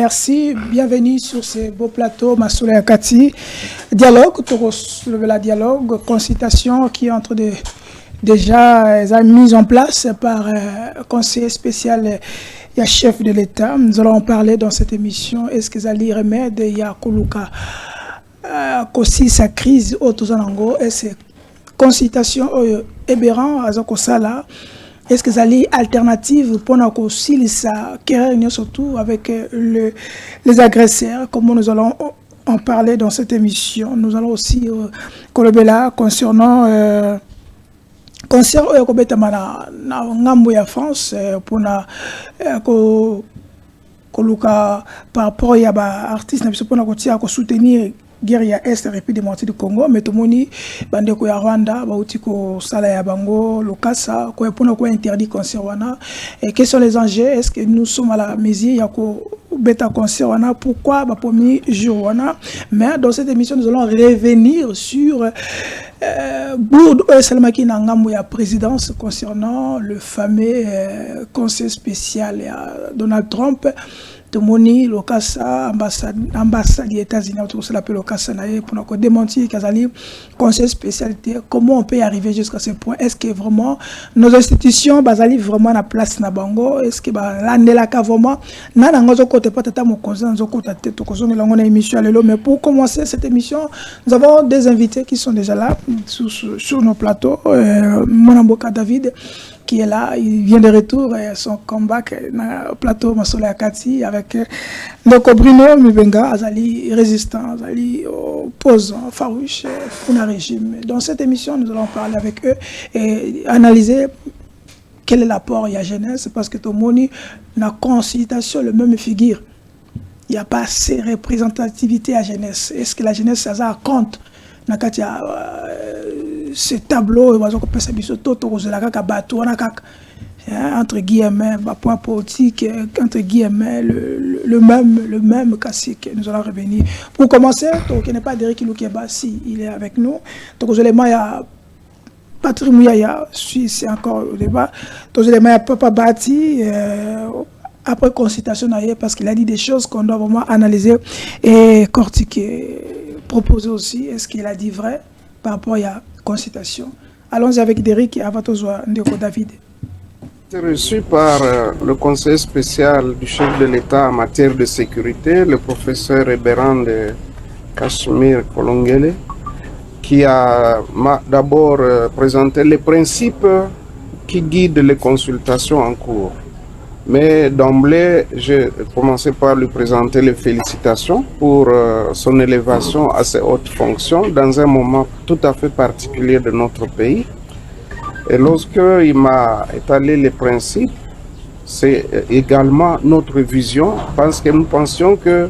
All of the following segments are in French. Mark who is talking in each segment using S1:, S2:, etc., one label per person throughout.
S1: merci. Bienvenue sur ce beau plateau, Massoula Akati. Dialogue, la dialogue, consultation qui est en train de déjà mise en place par conseiller spécial et chef de l'État. Nous allons en parler dans cette émission. Est-ce que Zali remède ya Koluka aussi sa crise au Tozanango et ces consultations ébérant à Zokosala? Est-ce que Zali alternative pour nous aussi ça réunir surtout avec les agresseurs? Comment nous allons en parler dans cette émission? Nous allons aussi Kolobela concernant concert na ngambo ya France pour na Koluka par rapport ya ba artiste na biso pour na kotia ko soutenir guerre ya Est République démocratique du Congo, mais tout moni bandeko ya Rwanda bauti ko sala ya bango lokasa ko pona ko interdit concert wana. Et quels sont les enjeux? Est-ce que nous sommes à la mesure ya ko beta concert wana? Pourquoi ba premier jour wana? Mais dans cette émission nous allons revenir sur Bourd Salmaki na ngambo ya présidence concernant le fameux conseil spécial ya Donald Trump. Tomoni lokasa ambassade des États-Unis autour de l'appel lokasa naé pour démentir Kazali conseil spécialité. Comment on peut y arriver jusqu'à ce point? Est-ce que vraiment nos institutions basali vraiment na place na bango? Est-ce que l'année ka vraiment na nangozo côté pas tata mo conseil nzo côté tête ko zone lango na émission lelo? Mais pour commencer cette émission, nous avons des invités qui sont déjà là sur nos plateaux. Mon amboka David qui est là, il vient de retour et son comeback na plateau Massoula Akati avec Ndoko Bruno Mibenga, Azali résistant, Azali opposant, farouche pour le régime. Dans cette émission, nous allons parler avec eux et analyser quel est l'apport de la jeunesse, parce que tout le monde n'a consultation le même figure. Il n'y a pas assez de représentativité à la jeunesse. Est-ce que la jeunesse, ça compte? Ce tableau, entre guillemets, point politique, entre guillemets, le même classique. Nous allons revenir. Pour commencer, donc, il n'est pas Derek Loukeba, si il est avec nous. Donc, il y a Patrick Mouyaya, c'est encore au débat. Donc, il y a Papa Bati. Après consultation, parce qu'il a dit des choses qu'on doit vraiment analyser et cortiquer. Proposer aussi, est-ce qu'il a dit vrai par rapport à la consultation? Allons-y avec Derek et Avatozoa Ndeko David.
S2: J'ai été reçu par le conseil spécial du chef de l'État en matière de sécurité, le professeur Eberand Cachemire Kolongele, qui m'a d'abord présenté les principes qui guident les consultations en cours. Mais d'emblée, j'ai commencé par lui présenter les félicitations pour son élévation à ses hautes fonctions dans un moment tout à fait particulier de notre pays. Et lorsqu'il m'a étalé les principes, c'est également notre vision, parce que nous pensions que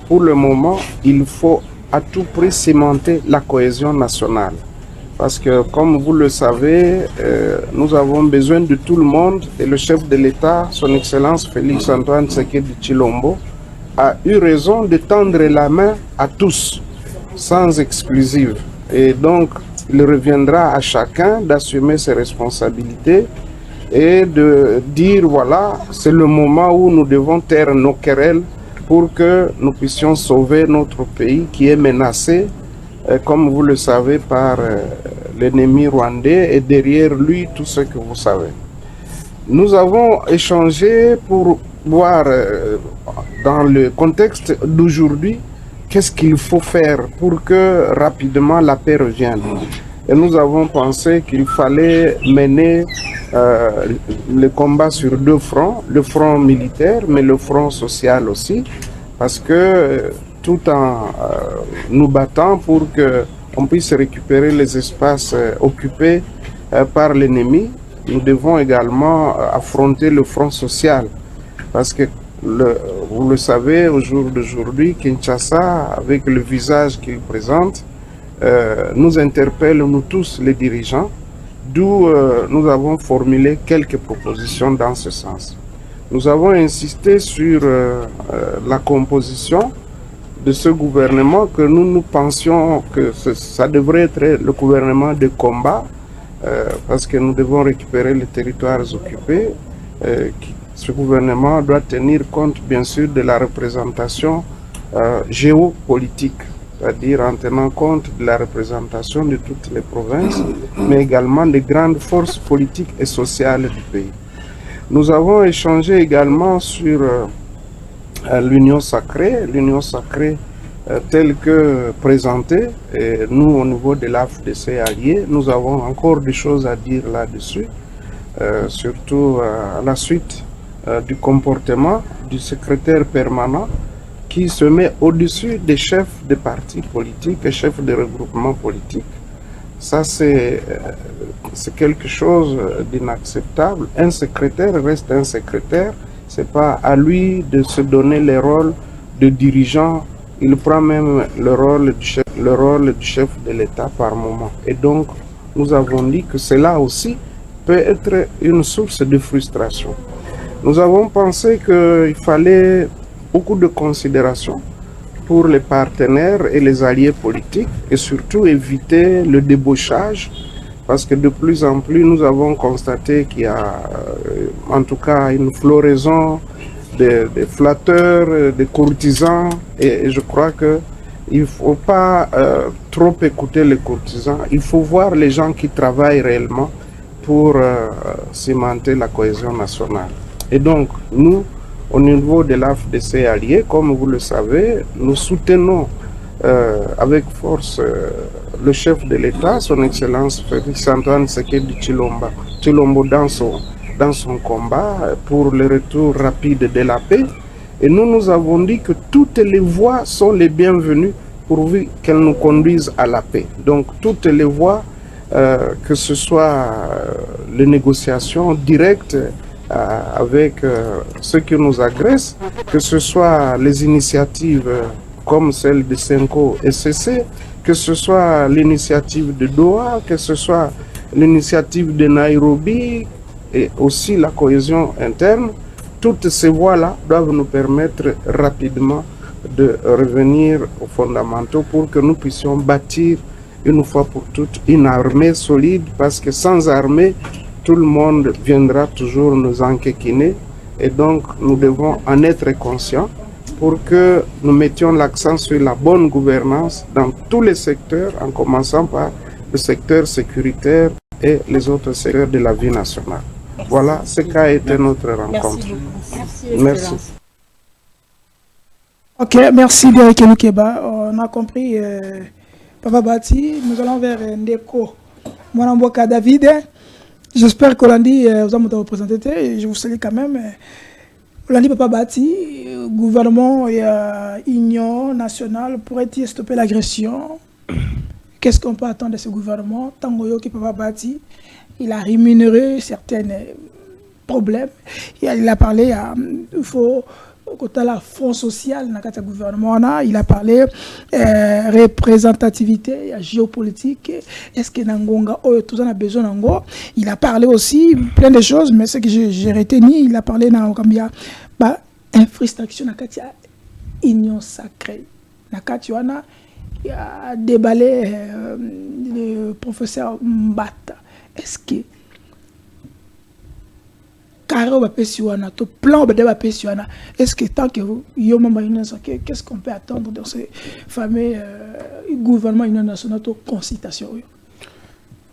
S2: pour le moment, il faut à tout prix cimenter la cohésion nationale. Parce que, comme vous le savez, nous avons besoin de tout le monde et le chef de l'État, son Excellence Félix Antoine Tshisekedi Tshilombo, a eu raison de tendre la main à tous, sans exclusive. Et donc, il reviendra à chacun d'assumer ses responsabilités et de dire, voilà, c'est le moment où nous devons taire nos querelles pour que nous puissions sauver notre pays qui est menacé, comme vous le savez, par l'ennemi rwandais et derrière lui tout ce que vous savez. Nous avons échangé pour voir dans le contexte d'aujourd'hui qu'est-ce qu'il faut faire pour que rapidement la paix revienne. Et nous avons pensé qu'il fallait mener le combat sur deux fronts, le front militaire mais le front social aussi, parce que tout en nous battant pour qu'on puisse récupérer les espaces occupés par l'ennemi, nous devons également affronter le front social. Parce que, vous le savez, au jour d'aujourd'hui, Kinshasa, avec le visage qu'il présente, nous interpelle, nous tous les dirigeants, d'où nous avons formulé quelques propositions dans ce sens. Nous avons insisté sur la composition de ce gouvernement que nous pensions que ça devrait être le gouvernement de combat parce que nous devons récupérer les territoires occupés ce gouvernement doit tenir compte bien sûr de la représentation géopolitique, c'est-à-dire en tenant compte de la représentation de toutes les provinces, mais également des grandes forces politiques et sociales du pays. Nous avons échangé également sur l'union sacrée telle que présentée. Et nous, au niveau de l'AFDC allié, nous avons encore des choses à dire là-dessus, surtout à la suite du comportement du secrétaire permanent qui se met au-dessus des chefs de partis politiques et chefs de regroupements politiques. Ça, c'est quelque chose d'inacceptable. Un secrétaire reste un secrétaire. Ce n'est pas à lui de se donner les rôles de dirigeant. Il prend même le rôle du chef de l'État par moment. Et donc, nous avons dit que cela aussi peut être une source de frustration. Nous avons pensé qu'il fallait beaucoup de considération pour les partenaires et les alliés politiques et surtout éviter le débauchage parce que de plus en plus nous avons constaté qu'il y a en tout cas une floraison de flatteurs, de courtisans et je crois qu'il ne faut pas trop écouter les courtisans, il faut voir les gens qui travaillent réellement pour cimenter la cohésion nationale. Et donc nous, au niveau de l'AFDC allié, comme vous le savez, nous soutenons avec force le chef de l'État, son Excellence Félix Antoine Tshisekedi Tshilombo dans son combat pour le retour rapide de la paix. Et nous avons dit que toutes les voies sont les bienvenues pourvu qu'elles nous conduisent à la paix. Donc toutes les voies, que ce soit les négociations directes, avec ceux qui nous agressent, que ce soit les initiatives comme celle de Senko et SCC, que ce soit l'initiative de Doha, que ce soit l'initiative de Nairobi et aussi la cohésion interne, toutes ces voies-là doivent nous permettre rapidement de revenir aux fondamentaux pour que nous puissions bâtir une fois pour toutes une armée solide, parce que sans armée, tout le monde viendra toujours nous enquiquiner et donc nous devons en être conscients pour que nous mettions l'accent sur la bonne gouvernance dans tous les secteurs, en commençant par le secteur sécuritaire et les autres secteurs de la vie nationale. Voilà ce qu'a été notre rencontre. Merci.
S1: Ok, merci bien Kenukeba. On a compris, Papa Bati. Nous allons vers Ndeko Mwanamboka David. J'espère qu'Olandi vous a représenté. Je vous salue quand même. Olandi Papa Bati, gouvernement et union nationale pourrait-il stopper l'agression? Qu'est-ce qu'on peut attendre de ce gouvernement? Tangoyo qui Papa Bati, il a rémunéré certains problèmes. Il a parlé, il faut côté la fonds social dans le gouvernement, il a parlé représentativité, géopolitique. Est-ce que Nangonga, tout ça a besoin d'Ango? Il a parlé aussi plein de choses, mais ce que j'ai retenu, il a parlé dans infrastructure, dans union sacrée. Il a déballé le professeur Mbata. Est-ce que est-ce que tant que qu'est-ce qu'on peut attendre dans ce fameux gouvernement union nationale de consultation?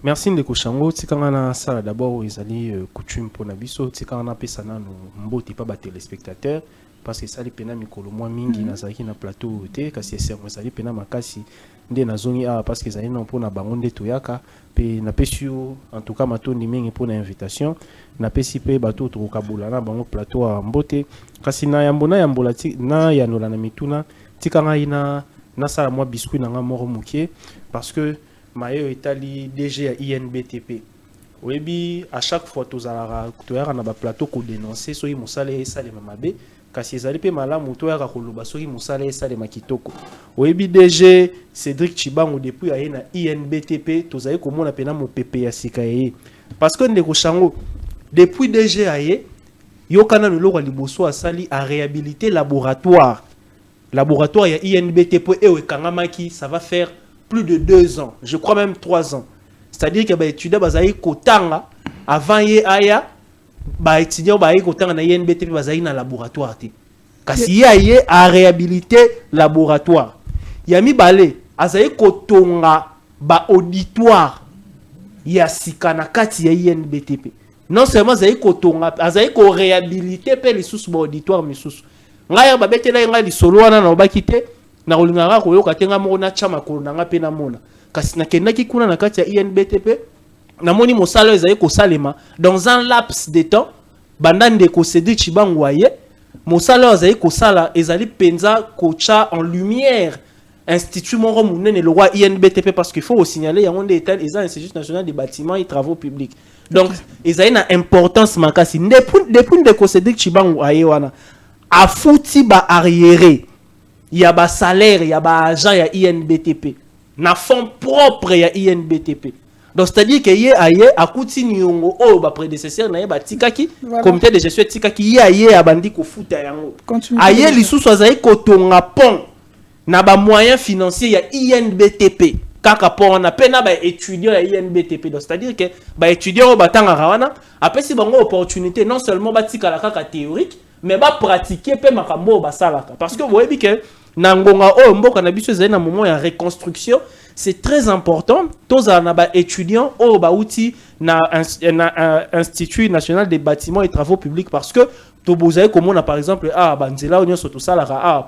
S3: Merci Ndeko Shango. Tikangana sala d'abord ezali coutume pour nabiso tikangana pesana no mboti pa ba téléspectateurs parce que ça les pena mikolo moi mingi nazaki na plateau te kasi esengo ezali pena makasi nde nazongi a parce que ezali non pour na bango nde toyaka pe na pesi en tout cas matondi mingi pour na invitation na pesi pe bato to kabula na bango plateau a mbote kasi na yambola na yanola na mituna tikanga ina na sala moi biscuit na nga moro mukie parce que mayo etali DG à INBTP oyebi à chaque fois tozalaka toyaka na ba plateau ko dénoncer soki mosala esalema mabe kasi ezali pe malamu toyaka koloba soki mosala esalema kitoko oyebi DG Cédric Chibango depuis aye na INBTP tozali komona pena mopepe ya sika ye parce que Ndeko Shango depuis DG aye yokana loloko liboso asali à réhabiliter laboratoire ya INBTP et ekangamaki ça va faire plus de 2 ans, je crois même 3 ans. C'est-à-dire que les étudiants bazali kotanga avant ye aya ba étudiant ba ko tanga na INBTP bazali na laboratoire te kasi ye a réhabilité laboratoire ya mibale azali ko tonga ba auditoire ya sikana kati ya INBTP non seulement azali ko tonga azali ko réhabilité pe lisusu ba auditoire misusu ngaya ba betela ngai lisolo wana na obakite na kolingaka koyoka tenga moko na chama ko na nga pe na mona kasi na kendaki kuna na kati ya INBTP namoni mosala ezali ko salema dans un laps de temps bandande ko Cédric Chibangu aye mosala ezali ko sala ezali penza kocha en lumière institut moko munene le roi INBTP parce qu'il faut signaler yango nde état les institut national des bâtiments et travaux publics donc ezali na importance makasi depuis de ko Cédric Chibangu aye wana afuti ba arriéré ya ba salaire ya ba agent ya INBTP na fonds propre ya INBTP. Donc c'est-à-dire que yé aye akuti nyongo o ba prédécesseur na ye ba tikaki comité de gestion tikaki yé aye abandi ko futa yango. Aye lisusu azali ko tonga pont na ba moyens financiers ya INBTP kaka pont na pena ba étudiant ya INBTP. Donc c'est-à-dire que ba étudiant ba tanga rawana apesi bango opportunité non seulement ba tikala kaka théorique mais ba pratiquer pe makambo ba salaka parce que vous voyez que na ngonga o mboka na biso ezali na moment ya reconstruction. C'est très important. Tous les étudiants au Baouti na Institut national des bâtiments et travaux publics parce que vous avez comme on a par exemple Banzela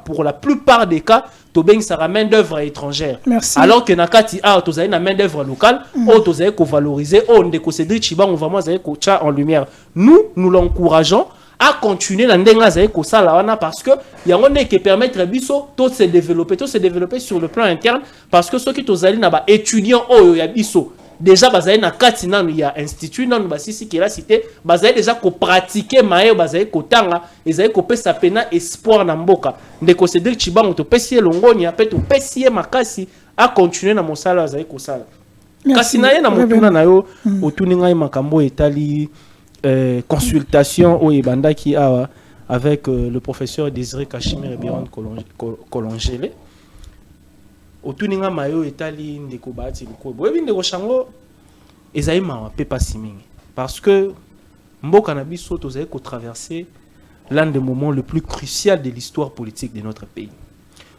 S3: pour la plupart des cas Tobeng sera main d'œuvre étrangère.
S1: Merci. Alors
S3: que nakati vous avez une main d'œuvre locale vous avez valoriser ndeko Cédric Chibangu vraiment vous avez en lumière. Nous l'encourageons à continuer dans parce que il y a un qui permet biso tout se développer sur le plan interne parce que ceux qui sont allés na étudiants ya biso déjà bazali na katina il y a institut non basisi qui la cité bazali déjà ko pratiquer maé bazali ko tanga ezali ko pesa pena espoir na mboka ndeko Cédric Chibangu to pesier longonia pe to pesier makasi à continuer na mosala bazali ko sala kasi na ye na motuna na yo otuninga makambo etali consultation au Ibandaki avec le professeur Désiré Kachimir et Biron Kolongele. Au Tuninga Mayo Etali Ndeko Bahati Luko. Boyebi Ndeko Shango ezali ma pepa simingi parce que mboka na biso tozali ko traverser l'un des moments le plus crucial de l'histoire politique de notre pays.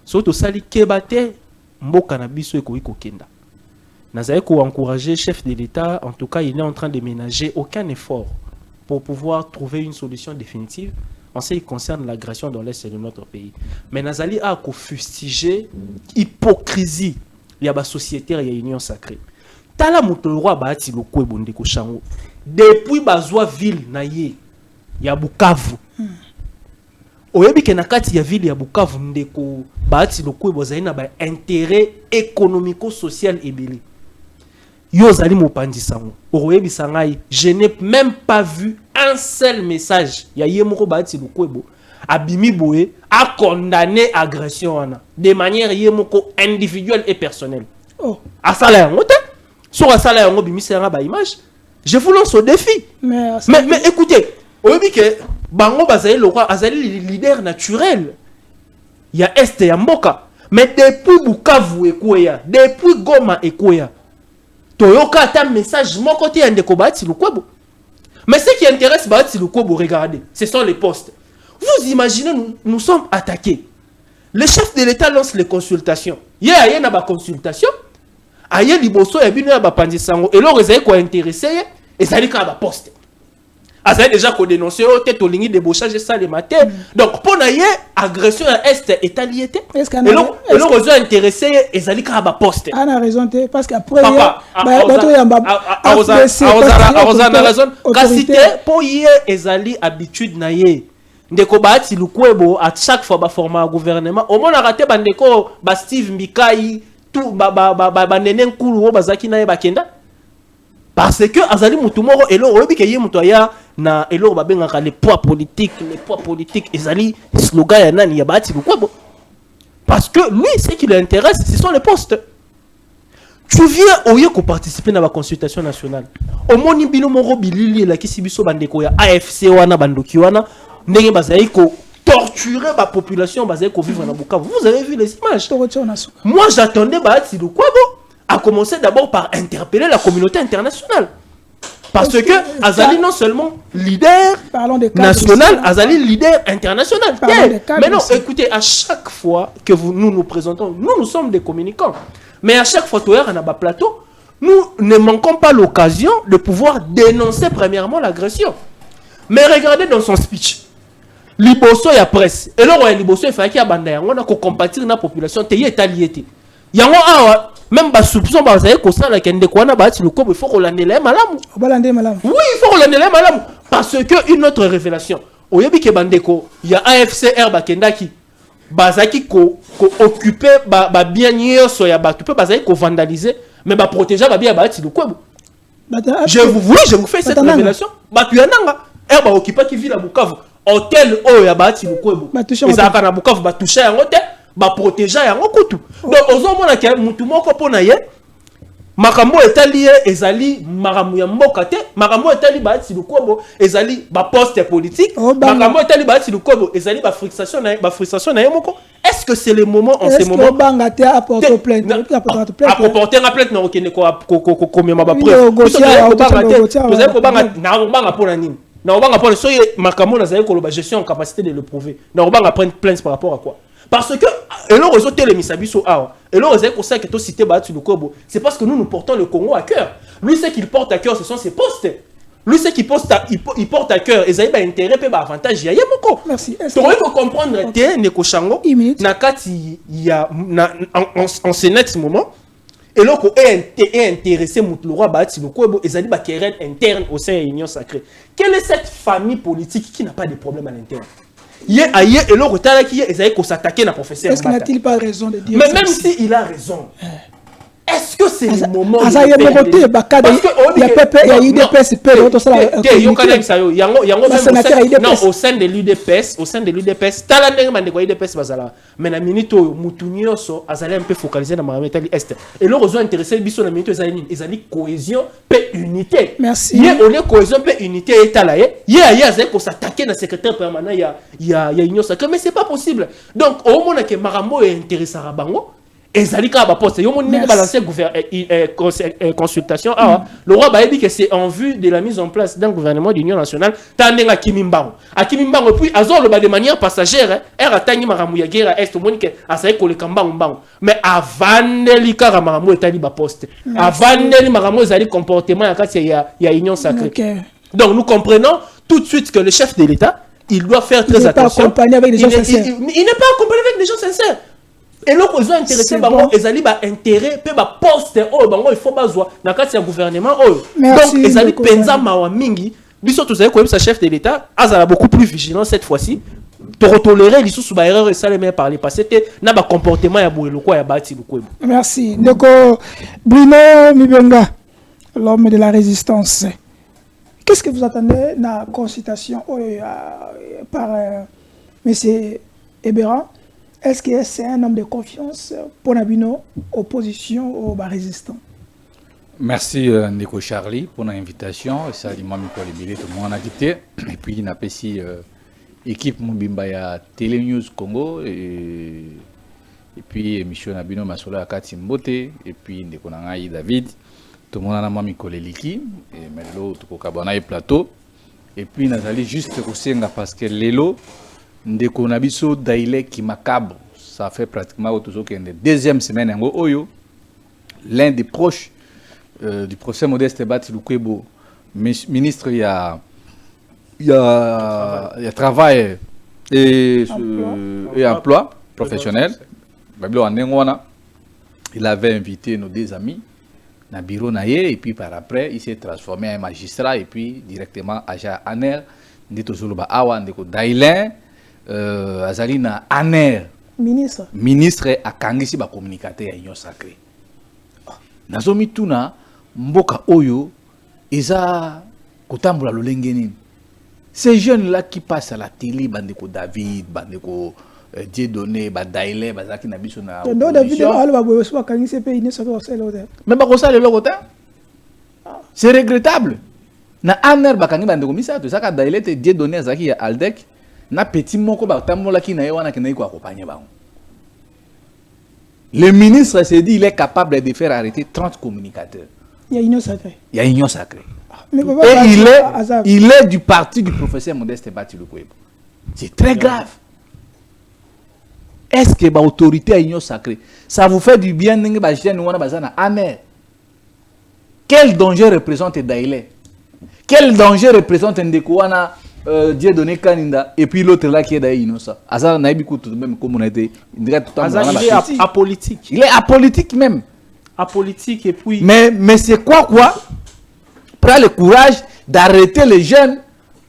S3: Soto sali kebate mboka na biso ekoki kokenda. Nazali ko encourager chef de l'État, en tout cas il est en train de ménager aucun effort pour pouvoir trouver une solution définitive en ce qui concerne l'agression dans l'Est de notre pays. Mais Nazali a fustiger hypocrisie. Il y a des sociétaires, il y a union sacrée. Tala mutolwa baati lokwe bondeko Shango. Depuis bazwa ville na ye ya Bukavu. Oyebi ke nakati ya ville ya Bukavu ndeko baati lokwe bozali na ba intérêt économico-social ebele. Yozali mopandi sango. Oyebi sangai, je n'ai même pas vu un seul message. Ya yemoko baati lokwebo abimi boye a condamné agression ana de manière yemoko individuelle et personnelle. Oh, asala yango te. Sur asala yango bimi sera ba image. Je vous lance au défi. Mais écoutez, oyebi ke bango bazali lokwa azali leader naturel. Ya Est ya mboka. Mais depuis Bukavu ekoya, depuis Goma ekoya. Toyoka ata message mon côté ya ndeko baati lokwebo. Mais ce qui intéresse Bahati Lukwebo, regardez, ce sont les postes. Vous imaginez, nous sommes attaqués. Le chef de l'État lance les consultations. Il y a une consultation. Il y a des bossos, il y a des pandisango. Et là, vous avez quoi intéressé, et ça dit qu'il y a des postes. Vous avez déjà dénoncé, tête au ligne de débauchage et ça les matins. Donc, pour une agression à Est est alliée. Et là, vous avez intéressé, et ça dit qu'il y a des postes.
S1: On a raison, parce qu'après,
S3: papa, pour y ezali habitude na ye ndeko Bahati Lukwebo à chaque fois ba former gouvernement au moins raté bandeko ba Steve Mbikai tout ba nene nkulu bazaki na ye bakenda parce que azali mutu moko elo oyebi ke ye mutu ya na elo ba bengaka les poids politiques ezali slogan ya nani ya Bahati Lukwebo parce que lui ce qui l'intéresse ce sont les postes. Tu viens au yoko participer à la consultation nationale. Au moni bino moro bilili la kisibiso bandeko ya AFC wana bandoki wana ndenge bazali ko torturer la population bazali ko vivre na Bukavu. Vous avez vu les images. Moi j'attendais Bahati Lukwebo à commencer d'abord par interpeller la communauté internationale. Parce que Azali non seulement leader national,
S1: aussi,
S3: Azali leader international. Mais non,
S1: aussi.
S3: écoutez, à chaque fois que nous nous présentons, nous sommes des communicants. Mais à chaque fois, on a un plateau, nous ne manquons pas l'occasion de pouvoir dénoncer premièrement l'agression. Mais regardez dans son speech. Liboso ya presse. Et là, Liboso, il fallait qu'il y ait on a compatir la population. Il y a même bas soupçon bas ça ko ça la kende ko na ba ti le ko il faut qu'on l'annule malamu. Oui, il faut qu'on l'annule malamu parce que une autre révélation. Oyebi ke bandeko, il y a AFCR bakendaki bazaki ko occuper ba bien nyonso ya ba tu peux bazaki ko vandaliser mais ba protéger ba bien ba ti le ko. Je vous fais cette révélation. Ba tu yananga ba occuper qui vit la Bukavu. Hôtel o ya ba ti le ko. Ça ka na Bukavu ba toucher en hôtel. Ba protéger ya ngokutu. Donc ozomona ke mutu moko pona ye makambo etali ezali makambo ya mboka te makambo etali ba ti lukobo ezali ba poste politique makambo etali ba ti lukobo ezali ba frustration na ye moko. Est-ce que c'est le moment en ce moment
S1: banga te apporter plainte
S3: apporter la plainte na okene ko komema ba preuve vous avez ko banga na banga pona nini na banga pona so makambo na zali ko ba gestion en capacité de le prouver na banga prendre plainte par rapport à quoi? Parce que, et là, c'est parce que nous portons le Congo à cœur. Lui, ce qu'il porte à cœur, ce sont ses postes. Lui, ce qu'il porte à cœur, et ça a intérêt, et avantage.
S1: Merci.
S3: Tu dois comprendre, Neko Chango, Nakati, il y a en Sénat ce moment, et là, est intéressé, Moutoulora, et ça a querelle interne au sein de l'Union sacrée. Quelle est cette famille politique qui n'a pas de problème à l'interne? Et l'autre qui est s'attaquer à professeur.
S1: Est-ce qu'il n'a-t-il pas raison de dire
S3: mais même s'il a raison, est-ce que c'est le moment
S1: de faire il y a PP, il y a IDPS,
S3: non, au sein de l'UDPS, mais la minute où Moutounioso a un peu focalisé dans ma métal est. Et l'autre ont intéressé Bisso la minute ils ont cohésion et unité.
S1: Merci.
S3: Il y a cohésion et unité et talaye. Il y a s'attaquer dans le secrétaire permanent, il y a union sacrée, mais c'est pas possible. Donc au moment que Marambo est intéressé à Bango. Et Zalika va poster. Yo moni balancer consultation. Le roi ba dit que c'est en vue de la mise en place d'un gouvernement d'union nationale. Tandenga Kimimbango. A Kimimbango puis azor le ba de manière passagère. Era tangi maramu ya guerre est moni que asaye ko le kambango mbango. Mais avant lika maramu etali ba poste. Avant li maramu zali comportement ya kati ya union sacrée. Donc nous comprenons tout de suite que le chef de l'État, il doit faire très attention. Il n'est pas accompagné avec des gens sincères. Et là, ils ont intéressé, ils ont intérêt, poste, il faut dans le gouvernement. Donc, ils ont pensa mawa mingi. Biso tous avez sa chef de l'État, a beaucoup plus vigilant cette fois-ci. Pour tolérer les sous erreurs et ça les par les passés, n'a pas comportement ya boué le quoi ya bâti le quoi.
S1: Merci. Donc, Bruno Mibenga, l'homme de la résistance. Qu'est-ce que vous attendez dans la consultation par M. Ebera? Est-ce que c'est un homme de confiance pour Nabino, opposition aux résistants?
S4: Merci Ndeko Charlie pour l'invitation. Ça dit moi Miko Libéré tout le monde a quitté. Et puis il n'a pas si équipe Mubimba ya Télé News Congo et puis émission Nabino Masola Kati Mbote et puis Ndeko Nangai David. Tout le monde a moi Miko Leliki et Melo tout Kabana plateau. Et puis Nazali juste Kosenga parce que Lelo Ndeko Nabiso Daile qui macabre, ça fait pratiquement autour de la deuxième semaine en Oyo. L'un des proches du professeur Modeste Bati Lukwebo, ministre il y a travail et emploi professionnel. Il avait invité nos deux amis dans le bureau et puis par après il s'est transformé en magistrat et puis directement agent ANER Ndito Zuluba Awa Ndeko Daile. Azalina Aner ministre a kangisi ba communicateur ya union sacrée nazomi tuna mboka oyo eza kotambula lolenge nini ces jeunes là qui passent à la télé bandeko David bandeko Dieudonné Badaile bazaki na biso na
S1: David ba boyo so kangisi pe union sacrée
S4: mais ba ko sala lokota c'est regrettable na Aner bakangi bandeko misa to saka Daile te Dieudonné azaki ya Aldec na petit moko ba tamola ki na ye wana ki na ko accompagner ba. Le ministre s'est dit il est capable de faire arrêter 30 communicateurs.
S1: Il y a union sacrée.
S4: Il y a union sacrée.
S1: Mais
S4: Et
S1: papa,
S4: il est du parti du professeur Modeste Bati Lukwebo. C'est très grave. Est-ce que l'autorité a union sacrée? Ça vous fait du bien? Quel danger représente Daïlé? Quel danger représente Ndekouana, Dieu donné Kaninda, et puis l'autre là qui est d'ailleurs innocent? Azar Naïbikou tout de même comme on a été.
S3: Il est apolitique.
S4: Il est apolitique même.
S3: Apolitique et puis.
S4: Mais c'est quoi? Prends le courage d'arrêter les jeunes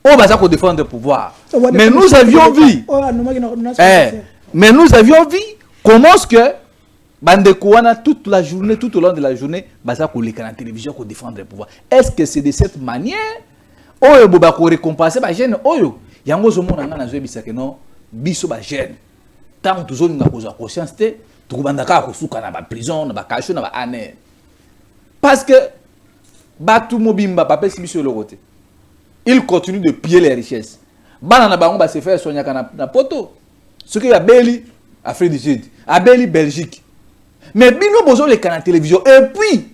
S4: au bazar pour défendre le pouvoir. Mais nous avions vu. Mais nous avions vu comment est-ce que Bandekouana toute la journée, tout au long de la journée, bazar pour les canaux télévision pour défendre le pouvoir. Est-ce que c'est de cette manière oyo boba ko récompenser ba jeune oyo yango zo mona ngana zo bisaka non biso ba jeune tant toujours nga kozwa conscience te tukubandaka ko suka na ba prison na ba cacho na ba année parce que batu mobimba papa si biso le côté il continue de piller les richesses bana na bango ba se faire sonya kana na poto ce qui a Beli Afrique du Sud a Beli Belgique mais bino bozo les canaux télévision et puis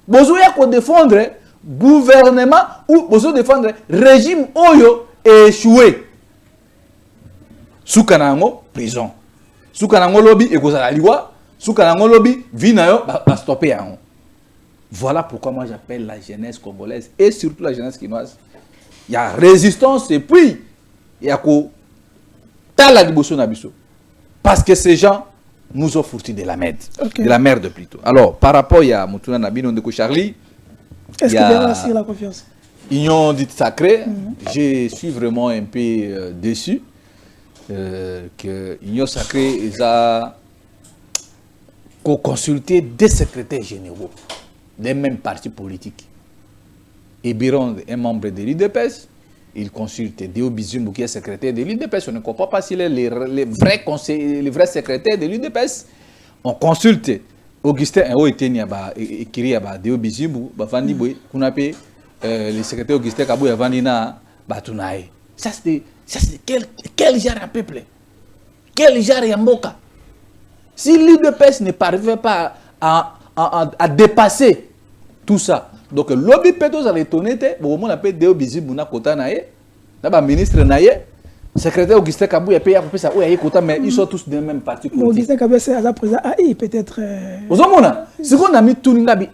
S4: bozo ya ko défendre gouvernement ou bozo défendre régime oyo échoué soukanango prison soukanango lobby et kozala liwa soukanango lobby vinayo ba stopper yango. Voilà pourquoi moi j'appelle la jeunesse congolaise et surtout la jeunesse quinoise. Il y a résistance et puis il y a ko tala liboso na biso parce que ces gens nous ont foutu de la merde, de la merde plutôt. Alors par rapport à Mutuna Nabino Ndeko Charlie,
S1: est-ce qu'il y a aussi la confiance?
S4: Union dite sacrée, je suis vraiment un peu déçu que Union sacrée a consulté des secrétaires généraux des mêmes partis politiques. Et Biron est membre de l'UDPS, il consulte Déo Bizumbu qui est secrétaire de l'UDPS. On ne comprend pas s'il est les vrais secrétaires de l'UDPS. On consulte Augustin Oetenia écrit à Déo Bizumbu, Bafandi Boy, qu'on appelle le secrétaire Augustin Kabou Yavandina Batunae. Ça c'est quel genre de peuple? Quel genre de mboka? Si l'UDPS ne parvient pas à dépasser tout ça, donc lobby pétos à l'étonner, bon on appelle Déo Bizumbu na kota nae, na ministre nae. Secrétaire Augustin Kabou a payé à peu ça, mais ils sont tous de même parti politique.
S1: Augustin Kabou c'est à présent peut-être.
S4: Aux hommes, ce qu'on a mis tout le monde,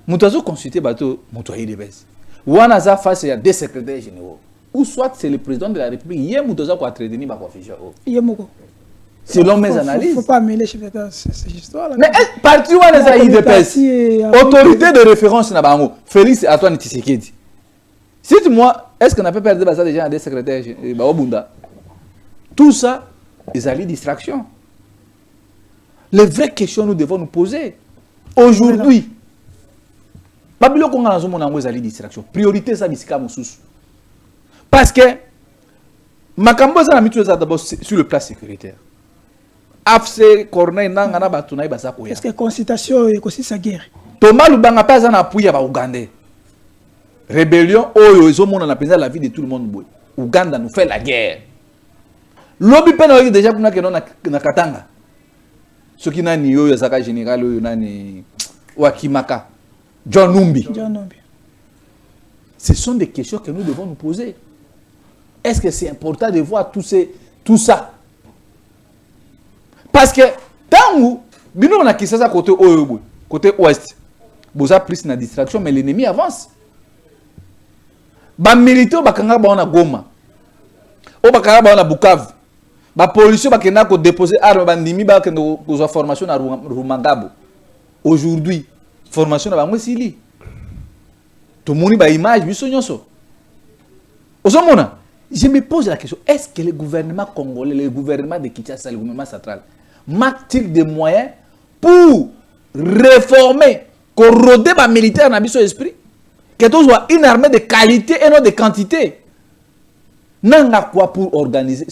S4: Moutazo consulté bateau, Moutaï de Bess. Ou on a face à des secrétaires généraux. Ou soit c'est le président de la République, hier Moutazo a traité ni Bakofisha. Selon mes analyses.
S1: Il ne faut pas mêler cette histoire là.
S4: Mais parti où on a IDPS, autorité de référence na bango, Félix Antoine Tshisekedi. Cite-moi, est-ce qu'on a pas perdu ça déjà à des secrétaires tout ça, ils allaient distraction. Les vraies questions nous devons nous poser. Aujourd'hui, Babylone Konga na zomo na ngo ezali distraction. Priorité ça bisika mususu. Parce que makambo za na mitu za d'abord sur le plan sécuritaire. AFC Corneille nanga na batuna ibasa koya.
S1: Est-ce que consultation et aussi sa guerre?
S4: Thomas Lubanga pas za na puya ba Ougandais. Rébellion, oyo ezomona na penza la vie de tout le monde boy. Ouganda nous fait la guerre. Lobby pena déjà kuna ke na Katanga. Ce qui n'a ni oyo zaka général oyo nani Wakimaka. John Numbi. Ce sont des questions que nous devons nous poser. Est-ce que c'est important de voir tout ça? Parce que tant où bino on a qui ça côté oyo boy, côté ouest. Boza plus na distraction mais l'ennemi avance. Ba militaire bakanga ba na Goma. O bakanga ba na Bukavu. Ba policier bakenda ko déposer arme ba ndimi ba kendo ko formation na Rumangabo. Aujourd'hui, formation na bango sili. To moni ba image biso nyonso. Osomona, je me pose la question, est-ce que le gouvernement congolais, le gouvernement de Kinshasa, le gouvernement central manque-t-il des moyens pour réformer, corroder ba militaire na biso esprit? Que tout soit une armée de qualité et non de quantité. Nanga quoi pour organiser?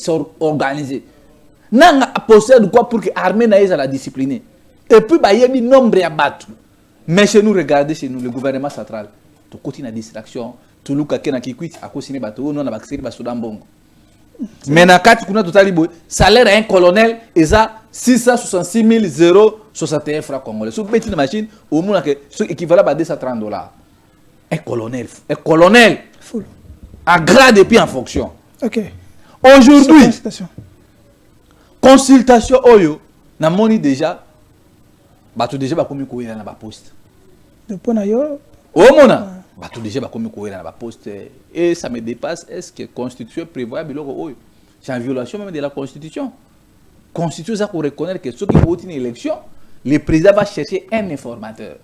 S4: Nanga possède quoi pour que l'armée n'aille à la discipliner? Et puis, il y a un nombre à battre. Mais chez nous, regardez chez nous, le gouvernement central. Tout côté la distraction, tout le monde qui quitte à cause de bateau, non, on a accès à Soudan Bongo. Mais dans le cas de salaire à un colonel, il a 666 061 francs congolais. Sur une petite machine, au moins, c'est équivalent à $230. Un colonel
S1: Full.
S4: à grade et puis en fonction.
S1: Ok.
S4: Aujourd'hui,
S1: consultation.
S4: oyo, na moni déjà, bato déjà bakomi koyela na ba poste.
S1: Depuis na yo.
S4: Mona, bato déjà bakomi koyela na ba poste et ça me dépasse. Est-ce que constitution prévoit biloko oyo? C'est en violation même de la constitution. Constitution ça pour reconnaître que ceux qui votent une élection, le président va chercher un informateur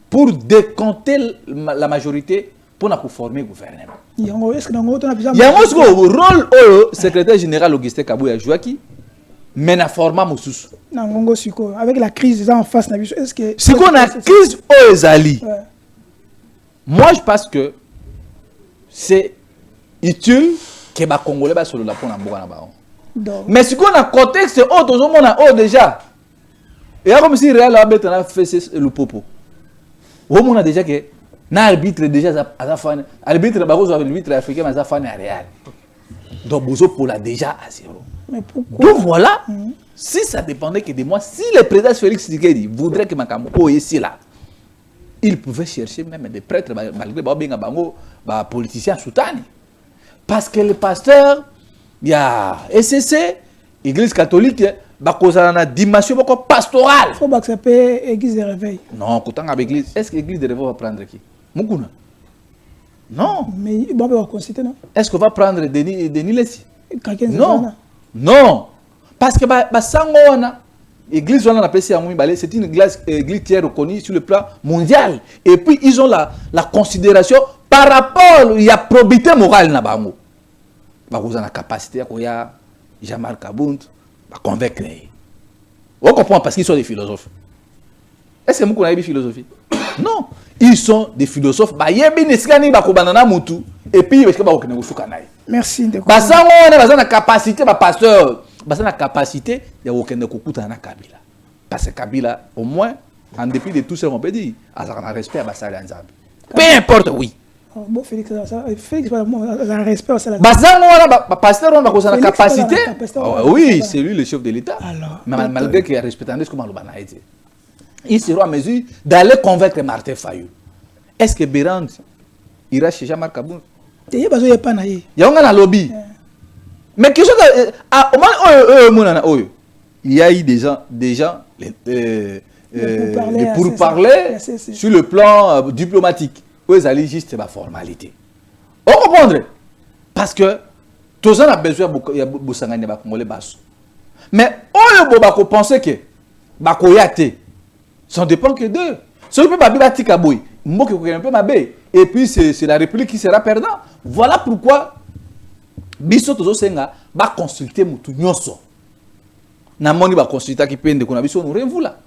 S4: pour décompter la majorité pour former le gouvernement.
S1: Yango est-ce que nango to na bisa.
S4: Yango ce rôle au secrétaire général Augustin Kabouya Jouaki mais na format mususu.
S1: Nango siko avec la crise en face na biso est-ce que
S4: Si qu'on a crise au Ezali. Moi je pense que c'est utile que les Congolais soient sur la pour na ba. Mais si qu'on a contexte autre on a déjà. Et comme si Real a fait le popo. On a déjà que na arbitre déjà à fan arbitre bagozo arbitre africain mais à fan à Real. Donc bozo pour la déjà à 0.
S1: Mais pourquoi?
S4: Donc voilà, si ça dépendait que de moi, si le président Félix Tshisekedi voudrait que Makamoko ici là, il pouvait chercher même des prêtres malgré bango politiciens soutenus. Parce que le pasteur, il y a SCC, Église catholique, il a une dimension pastorale.
S1: Il faut que ça peut église de réveil.
S4: Non, quand on église, est-ce que l'église de réveil va prendre qui? Moukouna. Non.
S1: Mais bon, on va consulter, non?
S4: Est-ce qu'on va prendre Denis Lessi?
S1: Non.
S4: Non. Parce que l'église, c'est une église qui est reconnue sur le plan mondial. Et puis, ils ont la considération par rapport à la probité morale. Ils ont la capacité à Jean-Marc Abound à convaincre. On comprend parce qu'ils sont des philosophes. Est-ce que vous connaissez des philosophies? Non. Ils sont des philosophes. Et puis,
S1: merci.
S4: Parce que la capacité, pasteur, la capacité de Kabila. Parce que Kabila, au moins, en dépit de tout ce qu'on peut dire, il a un respect à Bassal Nzambi. Peu importe, oui.
S1: Bon, Félix, Félix, un respect à ça.
S4: Pasteur, on a la capacité. Oui, c'est lui le chef de l'État. Mais malgré qu'il a respecté ce qu'on a dit, il sera en mesure d'aller convaincre Martin Fayou. Est-ce que Bérand ira chez Jean-Marc Abound?
S1: Il y
S4: a un lobby. Mais quelque chose il y a eu des gens pour parler sur le plan diplomatique. Ils allaient juste la formalité. On comprend? Parce que tous gens ont besoin de Congolais. Mais on pense que ça ne dépend que d'eux. Ce qui peut et puis c'est la République qui sera perdante. Voilà pourquoi biso tozo senga ba consulter mutu nyonso. Na moni ba consulter qui pende ko na biso no revula.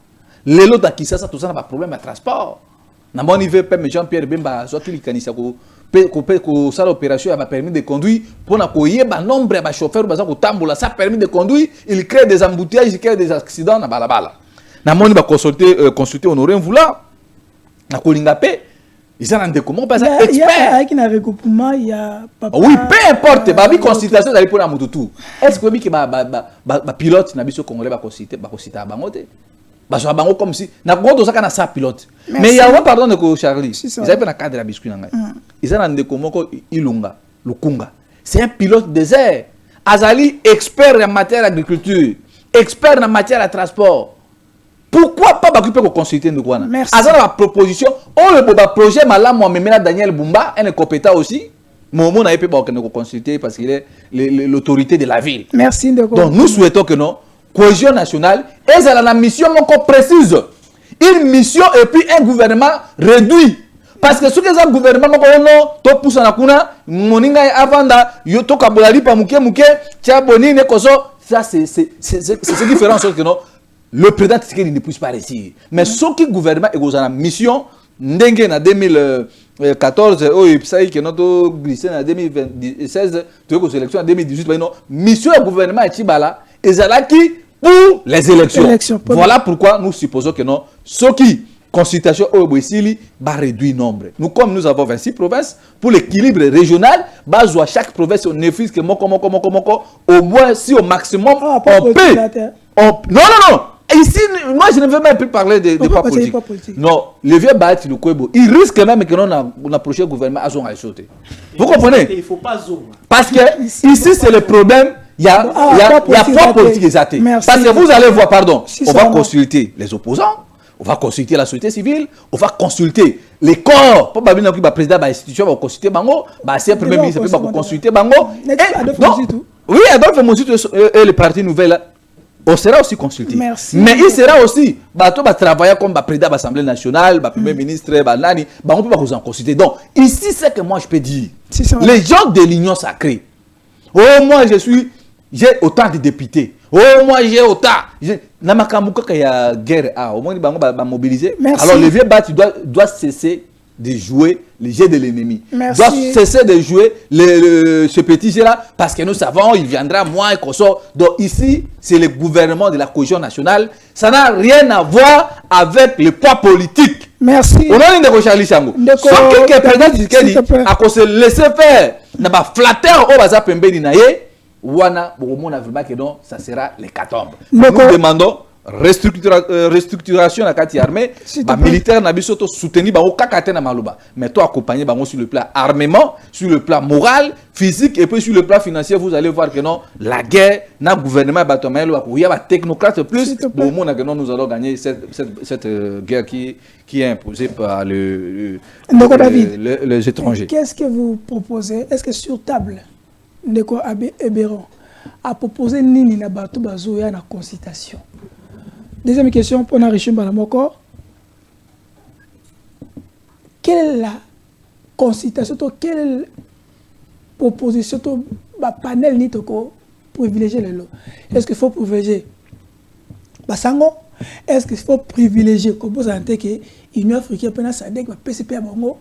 S4: Lelo ta kisasa toza na ba problème de transport. Na moni veut pème Jean-Pierre Bemba soit qu'il kanisa ko sala opération ya ba permis de conduire pour na ko yeba nombre ba chauffeur baza ko tambola ça permis de conduire, il crée des embouteillages, il crée des accidents na balabala. Na moni ba consulter honoré vula. Na kolinga pe ils sont rendus comment parce que
S1: il y a un regroupement, il y a papa.
S4: Oui, peu importe, babi consultation d'aller pour la moto. Est-ce que que ba pilote na biso congolais ba consulter à bangote? Ba so bango comme si na goto saka na sa pilote. Mais il y a un pardon de Charlie. Ils avaient un cadre à biscuit nanga. Ils sont rendus comment Ilunga, Lukunga. C'est un pilote désert. Azali expert en matière d'agriculture, expert en matière de transport. Pourquoi pas consulter nous quoi?
S1: Merci.
S4: Azala la proposition, le projet malam moi même Daniel Bumba, un compétent aussi. Momo n'a pas consulter parce qu'il est l'autorité de la ville.
S1: Merci de
S4: donc nous souhaitons que non cohésion nationale et ça la mission encore précise. Une mission et puis un gouvernement réduit. Parce que ce que un gouvernement non to pousse na kuna moninga avanda yo to kabolali pa muke tia boni ne koso ça c'est ce qui fera en sorte que non le président Tshisekedi ne puisse pas réussir. Mais ce qui gouvernement est dans la mission, ndenge na 2014, ça y est que notre glissé en 2016, tu veux que l'élection en 2018, mais non, mission du gouvernement est Tibala, et qui pour les élections. Voilà pourquoi nous supposons que non, ce qui consultation au Brésil va réduire le nombre. Nous, comme nous avons 26 provinces, pour l'équilibre régional, à chaque province, on effrise que au moins si au maximum, on peut. Non. ici, moi je ne veux même plus parler de quoi politique. Non, le vieux Bahati Lukwebo, il risque même que on approche le gouvernement à son sauter. Vous comprenez?
S3: Il ne faut pas zoom.
S4: Parce que ici c'est le problème, il y a trois politiques exaltées. Parce que vous allez voir, pardon, on va consulter les opposants. On va consulter la société civile, on va consulter les corps. Pas bien que le président de l'institution va consulter Bango, le premier ministre va consulter Bango. Oui, Adolphe Moussito et le parti nouvel, on sera aussi consulté.
S1: Merci.
S4: Mais il sera aussi, on va travailler comme président de l'Assemblée nationale, le premier ministre, on peut pas vous en consulter. Donc, ici, c'est que moi je peux dire, les gens de l'Union sacrée, oh, moi j'ai autant de députés. Oh, moi j'ai autant. Namakamouka qu'il y a guerre, au moins ils vont mobiliser. Alors le vieux Bahati doit cesser de jouer le jeu de l'ennemi. Doit cesser de jouer ce petit jeu-là parce que nous savons, il viendra moins et qu'on sort. Donc ici, c'est le gouvernement de la cohésion nationale. Ça n'a rien à voir avec le poids politique.
S1: Merci.
S4: On a une négociation Charlie Sango. Sauf que le président Tshisekedi a qu'on se laisser faire. N'a pas flatteur au bazar pembeni naie. Wana, vraiment ça sera l'hécatombe. Nous demandons restructuration de la carte armée, les militaires n'ont pas soutenu mais toi accompagner sur le plan armement, sur le plan moral, physique et puis sur le plan financier, vous allez voir que non, la guerre, le gouvernement il y a des technocrates plus, nous allons gagner cette guerre qui est imposée par les étrangers.
S1: Qu'est-ce que vous proposez? Est-ce que sur table Ndeko Ebéron a proposé nini na bato bazoya na consultation? Deuxième question pour Richim Balamoko. Quelle est la consultation, quelle est la proposition, le panel ni toko privilégier le lot? Est-ce qu'il faut privilégier Basango? Est-ce qu'il faut privilégier comme vous avez que l'Union africaine peut SADC, PCP à Bongo,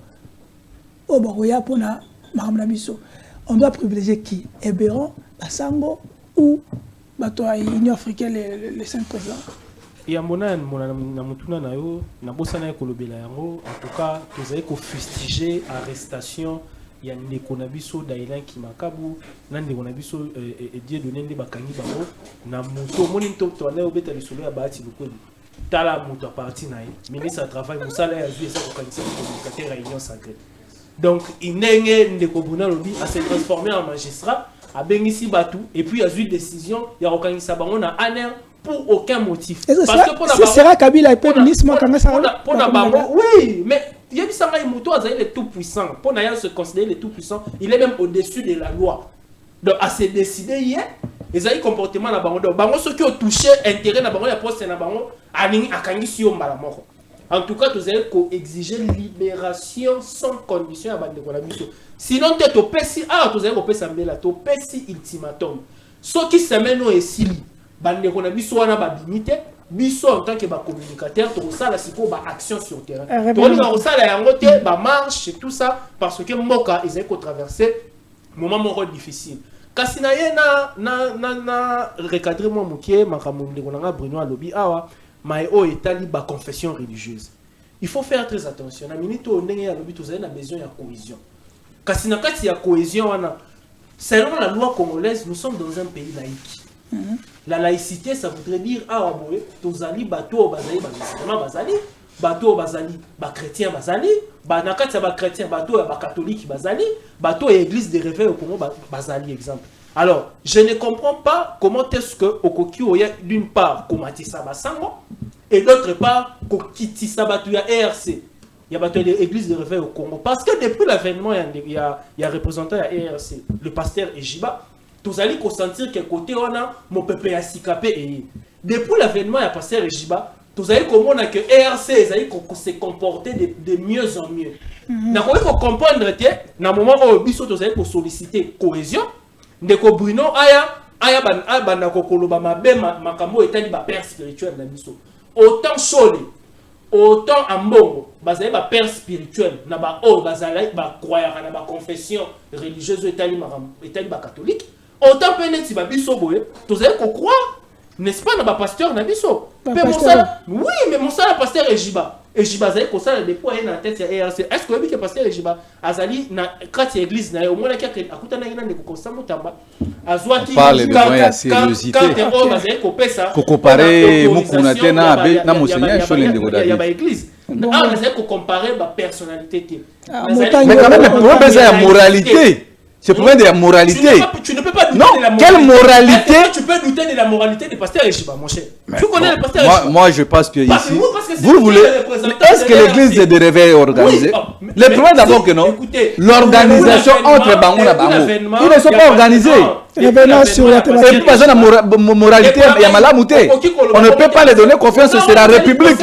S1: au Baroya pour na Mahamnabiso? On doit privilégier qui? Ebéron, Basango ou l'Union africaine, les 5 présidents?
S3: Et à mon âme, en tout cas, vous avez fustiger arrestation. Il y a des konabiso d'Aïlan qui makabu, nande konabiso et Dieu donné des bakani babo, na moto, moninto, tu as obéi à l'isolo à bâti le coup. Tala moto à partir naï, ministre à travail, mon salaire a vu ça pour cancer communicateur à l'Union sacrée. Donc, il n'est pas de kobuna lobby à se transformer en magistrat, à Bengissi Batou, et puis il y a eu une décision, il y a organisé ça, on a aner pour aucun motif.
S1: Parce que pour ce sera Kabila et pour ministre,
S3: oui, mais il y a des tout puissant. Pour n'ayant se considérer les tout puissants, il est même au-dessus de la loi. Donc, à se décider hier, ils ont eu comportement dans le bango. Bango, ceux qui ont touché intérêt dans le bango, il y a posté dans le bango, à Kangi Malamoko. En tout cas, vous avez exiger libération sans condition à bande de Kolabiso. Sinon, tu es au PSI, vous avez au PSI ultimatum. Ceux qui se mènent au SILI. Bande ko na biso wana ba dignité biso en tant que ba communicateur to sala siko ba action sur terrain to ni ba sala yango te ba marche et tout ça parce que mboka ils ont traversé moment difficile kasi na ye na recadrer moi mukie makamu ndeko na Bruno alobi awa mai o etali ba confession religieuse. Il faut faire très attention na minito ndenge alobi to na besoin ya cohésion kasi na kati ya cohésion wana selon la loi congolaise nous sommes dans un pays laïque. La laïcité, ça voudrait dire tozali bato bazali musulman bazali, bato bazali chrétien bazali, nakati ba chrétien bato ba catholique bazali, bato église de réveil au Congo bazali exemple. Alors, je ne comprends pas comment est-ce que Okoki oya d'une part komatisa basango et d'autre part kokitisa bato ya ERC. Il y a bato l'église de réveil au Congo parce que depuis l'avènement il y a représentant ya ERC, le pasteur Ejiba. Vous allez consentir que côté on a mon peuple à sikapé et depuis l'avènement il y a passé Rejiba, vous allez comprendre que ERC allez se comporter de mieux en mieux. N'a pas comprendre que dans le moment où biso vous allez pour solliciter cohésion, ndeko Bruno aya bana kokoloba mabe makambo etali ba père spirituel na biso. Autant chole, autant ambongo, bazali ba père spirituel na ba bazali ba croyant na ba confession religieuse etali ba catholique. Autant peine si babiso boye, vous allez croire, n'est-ce pas, dans le pasteur Nabiso. Oui, mais mon salaire pasteur Ejiba. Ejiba zali ko sala depuis ay na tête ya ERC. Est-ce que que pasteur Ejiba azali na kati église na au moins na kaka akutana ina ne ko samu tamba. Azwati
S4: parle de moya sérieuxité. Ko comparer mukuna tena na monseigneur Cholende Godadi.
S3: Ya ba église. Ah, on essaie de comparer ma personnalité.
S4: Mais quand même, le problème c'est la moralité. C'est le problème de la moralité.
S3: Tu ne peux pas douter
S4: non,
S3: de la moralité.
S4: Quelle moralité?
S3: Tu peux douter de la moralité du pasteur Ejiba, mon cher. Tu connais le pasteur Ejiba?
S4: Moi, je pense que
S3: parce
S4: ici,
S3: que
S4: vous voulez. Est-ce que l'église est de réveil organisé? Le problème d'abord que non. L'organisation entre Bango et Bango. Ils ne sont pas organisés.
S1: Revenons sur la thématique.
S4: Et puis, parce que la moralité, il y a malamouté. On ne peut pas les donner confiance, c'est la République.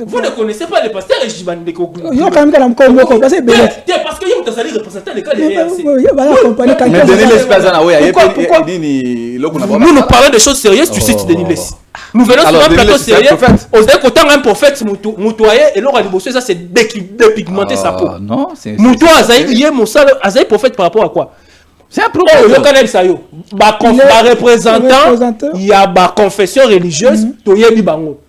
S3: Vous ne connaissez pas le pasteur Ejiba Ndeko. Parce que vous allez représenter le cas de l'ERC. Nous parlons des choses sérieuses, tu cites Denis Lessi. Nous venons sur un plateau sérieux. On se dit qu'autant un prophète moutoyé et l'or à l'ibosé, ça c'est dépigmenter sa peau.
S4: Non, c'est.
S3: Moutoua Azaï, mon sale, Azaï prophète par rapport à quoi?
S4: C'est un problème.
S3: Le Canel Sayo. Bah, représentant, il y a ma confession religieuse, Toyebi Bango.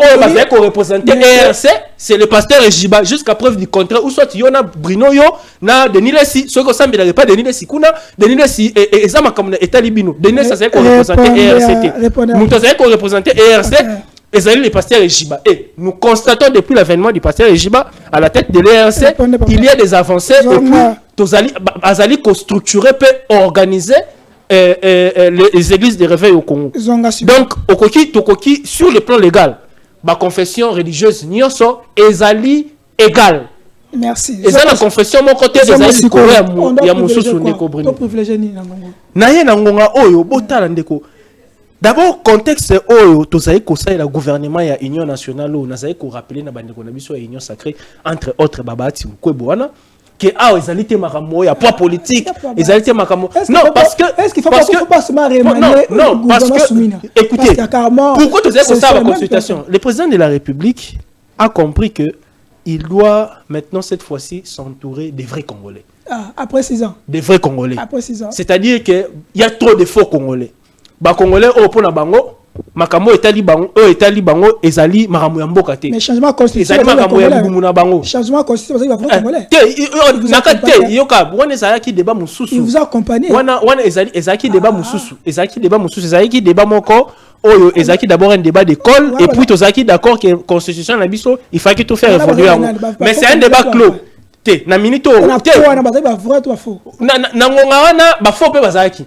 S3: Oh, parce que représenter ERC, c'est le pasteur Ejiba, jusqu'à preuve du contraire, ou soit il y a Bruno Yo, na Denis Lessi, ceux qui ne savent pas Denis Lessi, Denis Lessi, et ça m'a comme état libino. Denis Lessi, c'est qu'on représentait ERCT. Nous avons qu'on représentait ERC, et c'est le pasteur Ejiba. Et nous constatons depuis l'avènement du pasteur Ejiba, à la tête de l'ERC, il y a des avancées, et puis, Azali structuré peut organiser les églises de réveil au Congo. Donc, Tokoki, sur le plan légal, ma confession religieuse nyonso ezali égal.
S1: Merci.
S3: Et ça la confession mon côté ezali koya ya mususu ndeko brino. Na ye na ngonga oyo botala ndeko. D'abord contexte oyo tozali kosa la gouvernement ya Union nationale o nazali ko rappeler na bandeko na biso ya Union sacrée entre autres babati mkwebwana que ezali te makambo ya poids politique ezali te makambo non parce que
S1: est-ce qu'il faut pas se marier
S3: non parce que écoutez pourquoi tu sais que ça la consultation le président de la République a compris que il doit maintenant cette fois-ci s'entourer des vrais Congolais
S1: après 6 ans
S3: des vrais Congolais
S1: après 6 ans
S3: c'est-à-dire que il y a trop de faux Congolais ba Congolais au pona bango makambo etali bango ezali makambo ya mboka te
S1: mais changement constitution
S3: ezali makambo ya bumu na bango
S1: changement constitution ezali ba Congolais
S3: nakate yoka wana ezalaki débat mususu
S1: il vous accompagne
S3: wana ezalaki débat mususu ezalaki débat moko oyo ezalaki d'abord un débat d'école et puis tozalaki d'accord que constitution na biso il fallait tout faire évoluer mais c'est un débat clos te na minito te
S1: wana bazali ba vrai ou faux
S3: na ngonga wana ba faux pe bazalaki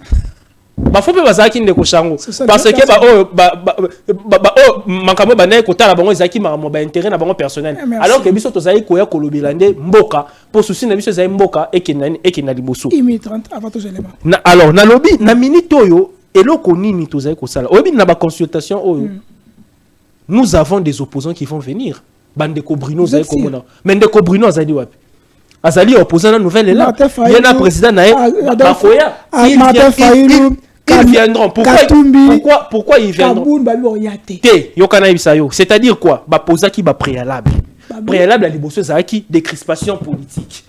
S3: bafope bazaki ndeko shango parce que makambo banaye kotala bango ezaki makambo ba intérêt na bango personnel alors que biso tozali koya kolobela nde mboka pour souci na biso ezali mboka ekena liboso
S1: immigrant avant tous éléments
S3: alors na lobby na minute oyo eloko nini tozali kosala oyebi na ba consultation oyo nous avons des opposants qui vont venir bandeko Bruno zali komona mais ndeko Bruno azali wapi azali opposant na nouvelle est là il y a un président nae bafoya ils viendront pourquoi ils viendront c'est-à-dire quoi bapozaki ba préalable à liboso ezalaki des crispations politiques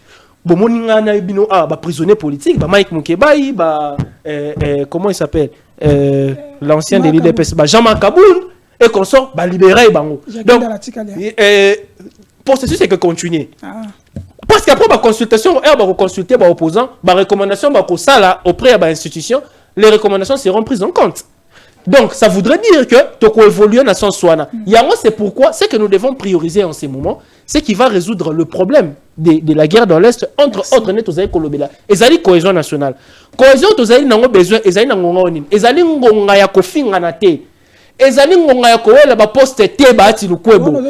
S3: bomoni nga na bino ba prisonnier politique ba Mike Mukebai ba comment il s'appelle l'ancien de l'IDPS ba Jean-Marc Kaboun et consort ba libérer bango donc processus c'est que continuer parce qu'après la consultation, on va consulter les opposants, les recommandations auprès de l'institution, les recommandations seront prises en compte. Donc, ça voudrait dire que tu peux évoluer dans son soin. C'est pourquoi, ce que nous devons prioriser en ces moments, c'est qui va résoudre le problème de la guerre dans l'Est, entre autres, et la cohésion nationale. Cohésion, tu as besoin, ezali ngonga ya kowela ba poste te ba ati lukwebo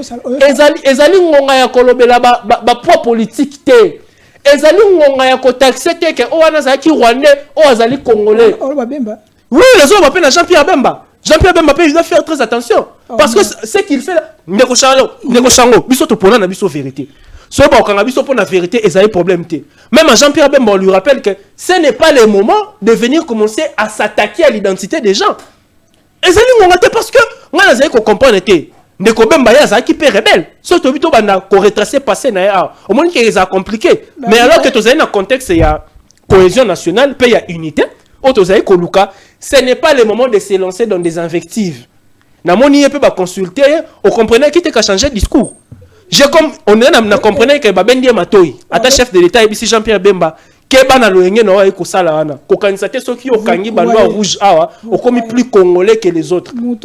S3: ezali ngonga ya kolobela ba poids politique te ezali ngonga ya ko taxer te ke o wana za ki rwandais o azali congolais oui les autres m'appellent Jean-Pierre Bemba il doit faire très attention parce que ce qu'il fait ndeko chango biso to pona na biso vérité so ba okanga biso pona vérité ezali problème te même à Jean-Pierre Bemba on lui rappelle que ce n'est pas le moment de venir commencer à s'attaquer à l'identité des gens. Ezali ngongate parce que nga nazali ko comprendre te ndeko Bemba ya za ki pe rebelle surtout bito bana ko retracer passé na ya au moins que ça compliqué mais alors que tozali na contexte ya cohésion nationale pe ya unité ce n'est pas le moment de se lancer dans des invectives. Namoni peut pas consulter, on comprenait qu'il était changé de discours. On comprenait que Babendi Matoyi, ata chef de l'État ici Jean-Pierre Bemba, que bana loyenge no ay ko sala wana. Ko kanisate soki o kangi balwa rouge awa, o comme plus congolais que les autres.
S1: Non,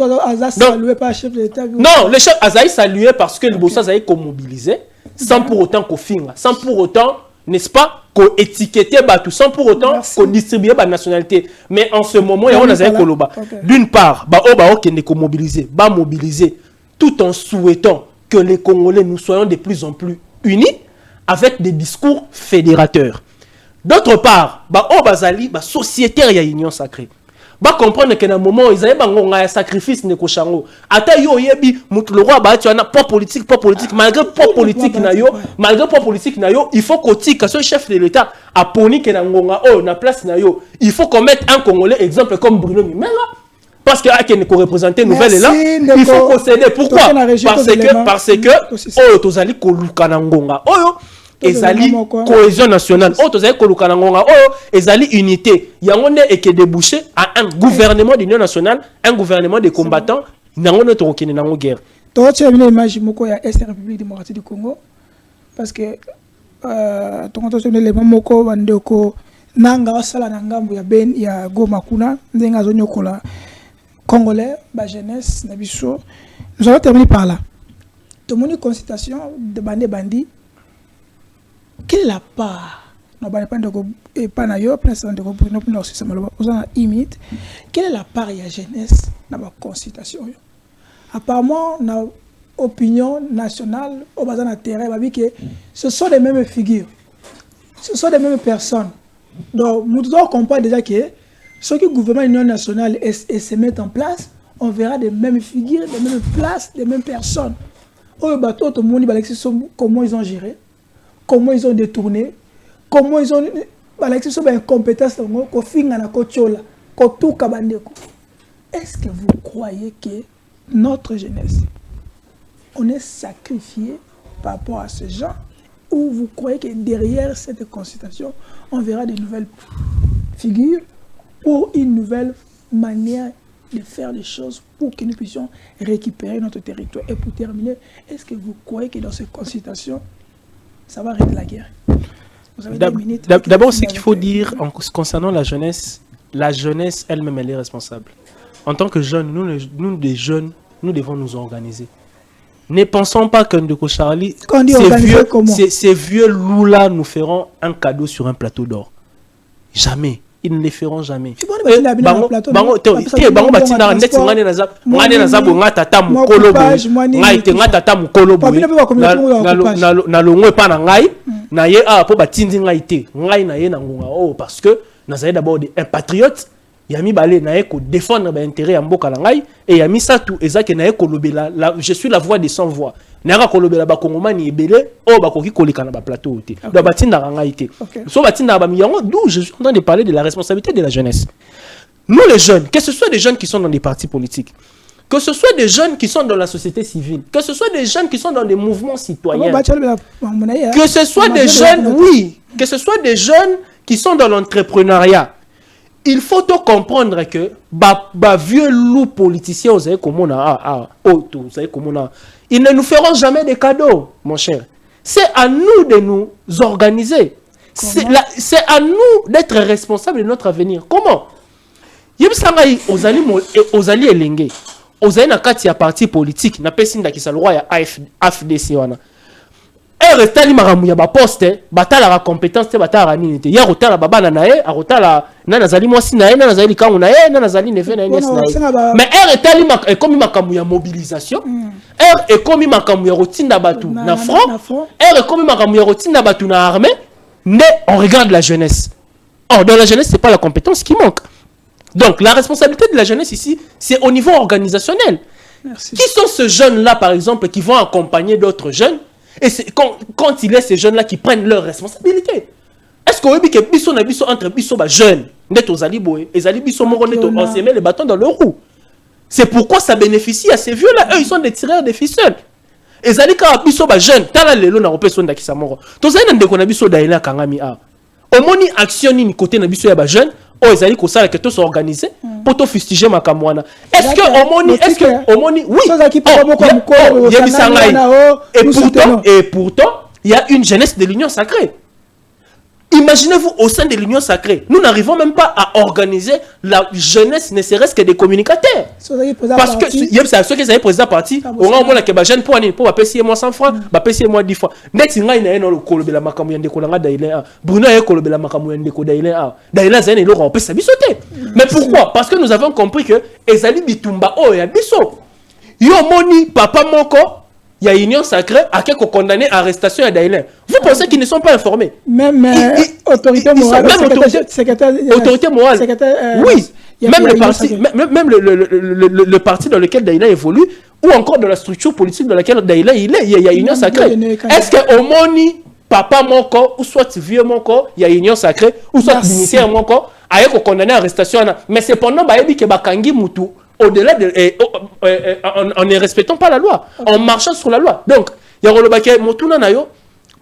S1: salué par chef de l'État.
S3: Non, le chef Azaï salué parce que le bossa Azaï ko mobilisé sans pour autant qu'on finga, sans pour autant, n'est-ce pas, qu'on étiquetait tout, sans pour autant qu'on distribuait la nationalité. Mais en ce moment, il y a un Azaï Koloba. D'une part, mobiliser tout en souhaitant que les Congolais nous soyons de plus en plus unis avec des discours fédérateurs. D'autre part, bazali sociétaire ya union sacrée. Comprendre que dans un moment ils avaient un sacrifice ne koshango. Ata yo yebi le roi tu as pas politique malgré pas politique na yo, il faut que ce chef de l'État a poni que na ngonga na place na yo, il faut qu'on mette un Congolais exemple comme Bruno Mimenga. Parce que qui ne représenter nouvelle là, il faut concéder. Pourquoi? Parce que tozali koluka na ngonga. Ezali cohésion nationale. Tozali koluka na ngonga. Ezali unité. Yangonde et qui débouché à un gouvernement d'union nationale, un gouvernement de combattants. Yangonde torokine na guerre.
S1: Toi tu as une image moko ya Est République démocratique du Congo parce que ton ton les moko bandeko nanga sala na ngambu ya ben ya Goma kuna ndenga zonyokola Congolais, la jeunesse, nous allons terminer par là. Tout le monde consultation de bandits. Quelle est la part? Quelle est la part de la jeunesse dans la consultation? Apparemment, dans l'opinion nationale, au bas de terrain, ce sont les mêmes figures. Ce sont les mêmes personnes. Donc, nous devons comprendre déjà que ce que le gouvernement union nationale se met en place, on verra des mêmes figures, des mêmes places, des mêmes personnes. Comment ils ont géré, comment ils ont détourné, comment ils ont incompétence. Est-ce que vous croyez que notre jeunesse, on est sacrifié par rapport à ces gens, ou vous croyez que derrière cette consultation, on verra des nouvelles figures pour une nouvelle manière de faire les choses pour que nous puissions récupérer notre territoire? Et pour terminer, est-ce que vous croyez que dans ces consultations, ça va arrêter la guerre?
S3: D'abord, ce qu'il faut dire concernant la jeunesse elle-même, elle est responsable. En tant que jeunes, nous les jeunes, nous devons nous organiser. Ne pensons pas que Ndeko Charlie, ces vieux loups-là nous feront un cadeau sur un plateau d'or. Jamais. Ils ne les feront jamais. Parce que d'abord un patriote. Yami balé na eko défendre l'intérêt en boka langai et yami ça tout ezake na eko lobela je suis la voix des sans voix na ka lobela ba kongomani ebele o ba koki kolika na ba plateau te do batinda langai te so batinda ba miyango d'où je suis en train de parler de la responsabilité de la jeunesse. Nous les jeunes, que ce soit des jeunes qui sont dans des partis politiques, que ce soit des jeunes qui sont dans la société civile, que ce soit des jeunes qui sont dans des mouvements citoyens, que ce soit des jeunes, oui, que ce soit des jeunes qui sont dans l'entrepreneuriat. Il faut comprendre que vieux loup politicien, ils ne nous feront jamais des cadeaux, mon cher. C'est à nous de nous organiser. C'est à nous d'être responsables de notre avenir. Comment? Aux alliés elenge, aux alliés nakati ya parti politique, na pesinda ki sa loi ya AFDC wana. Retali maramu ya ba poste batala la compétence te batala nini te ya rotala babana na ye arotala na nazali mwasi na ye na nazali kangu na ye na nazali neve na ye na ye mais retali ekomi makamu ya mobilisation ekomi makamu ya rotinda batu na front ekomi makamu ya rotinda batu na armée mais on regarde la jeunesse. Or dans la jeunesse c'est pas la compétence qui manque. Donc la responsabilité de la jeunesse ici c'est au niveau organisationnel. Merci. Qui sont ces jeunes là par exemple qui vont accompagner d'autres jeunes? Et c'est quand il est ces jeunes-là qui prennent leurs responsabilités. Est-ce qu'on veut que biso na biso entre biso ba jeunes, net aux aliboé, et alibiso moro net on se met les bâtons dans le roue. C'est pourquoi ça bénéficie à ces vieux-là. Eux, ils sont des tireurs de ficelles. Et zalika biso ba jeunes, tala lelo na opeso ndakisa moro. To zana ndeko na biso daila kangami a. Omoni action ni côté na biso ya ba jeunes, oh ezali ko sala que tout s'organiser pour to fustiger makamwana. Est-ce que omoni oui et pourtant il y a une jeunesse de l'union sacrée. Imaginez-vous au sein de l'union sacrée, nous n'arrivons même pas à organiser la jeunesse, ne serait-ce que des communicateurs. Parce que ceux qui sont président parti, on a moins que les jeunes pour payer moi 100 francs, payer moi 10 francs. Net singa ina eno ko lobela makambo yande ko langa daile Bruno ko lobela makambo yande ko daile daile zene lo on peut s'abisoter. Mais pourquoi? Parce que nous avons compris que ezali bitumba o ya biso. Yo moni papa moko il y a union sacrée à qui condamné à arrestation à Daïlin. Vous pensez qu'ils ne sont pas informés?
S1: Même autorité morale,
S3: autorité morale. Oui, même le parti dans lequel Daïlin évolue, ou encore dans la structure politique dans laquelle Daïlin il y a union sacrée. Est-ce que au moni papa moko ou soit vieux moko il y a union sacrée ou soit dignitaire moko a été condamné à arrestation? Mais cependant bah il que bakangi mutu au-delà de en ne respectant pas la loi, en marchant sur la loi. Donc, il y a le baquet motuna nayo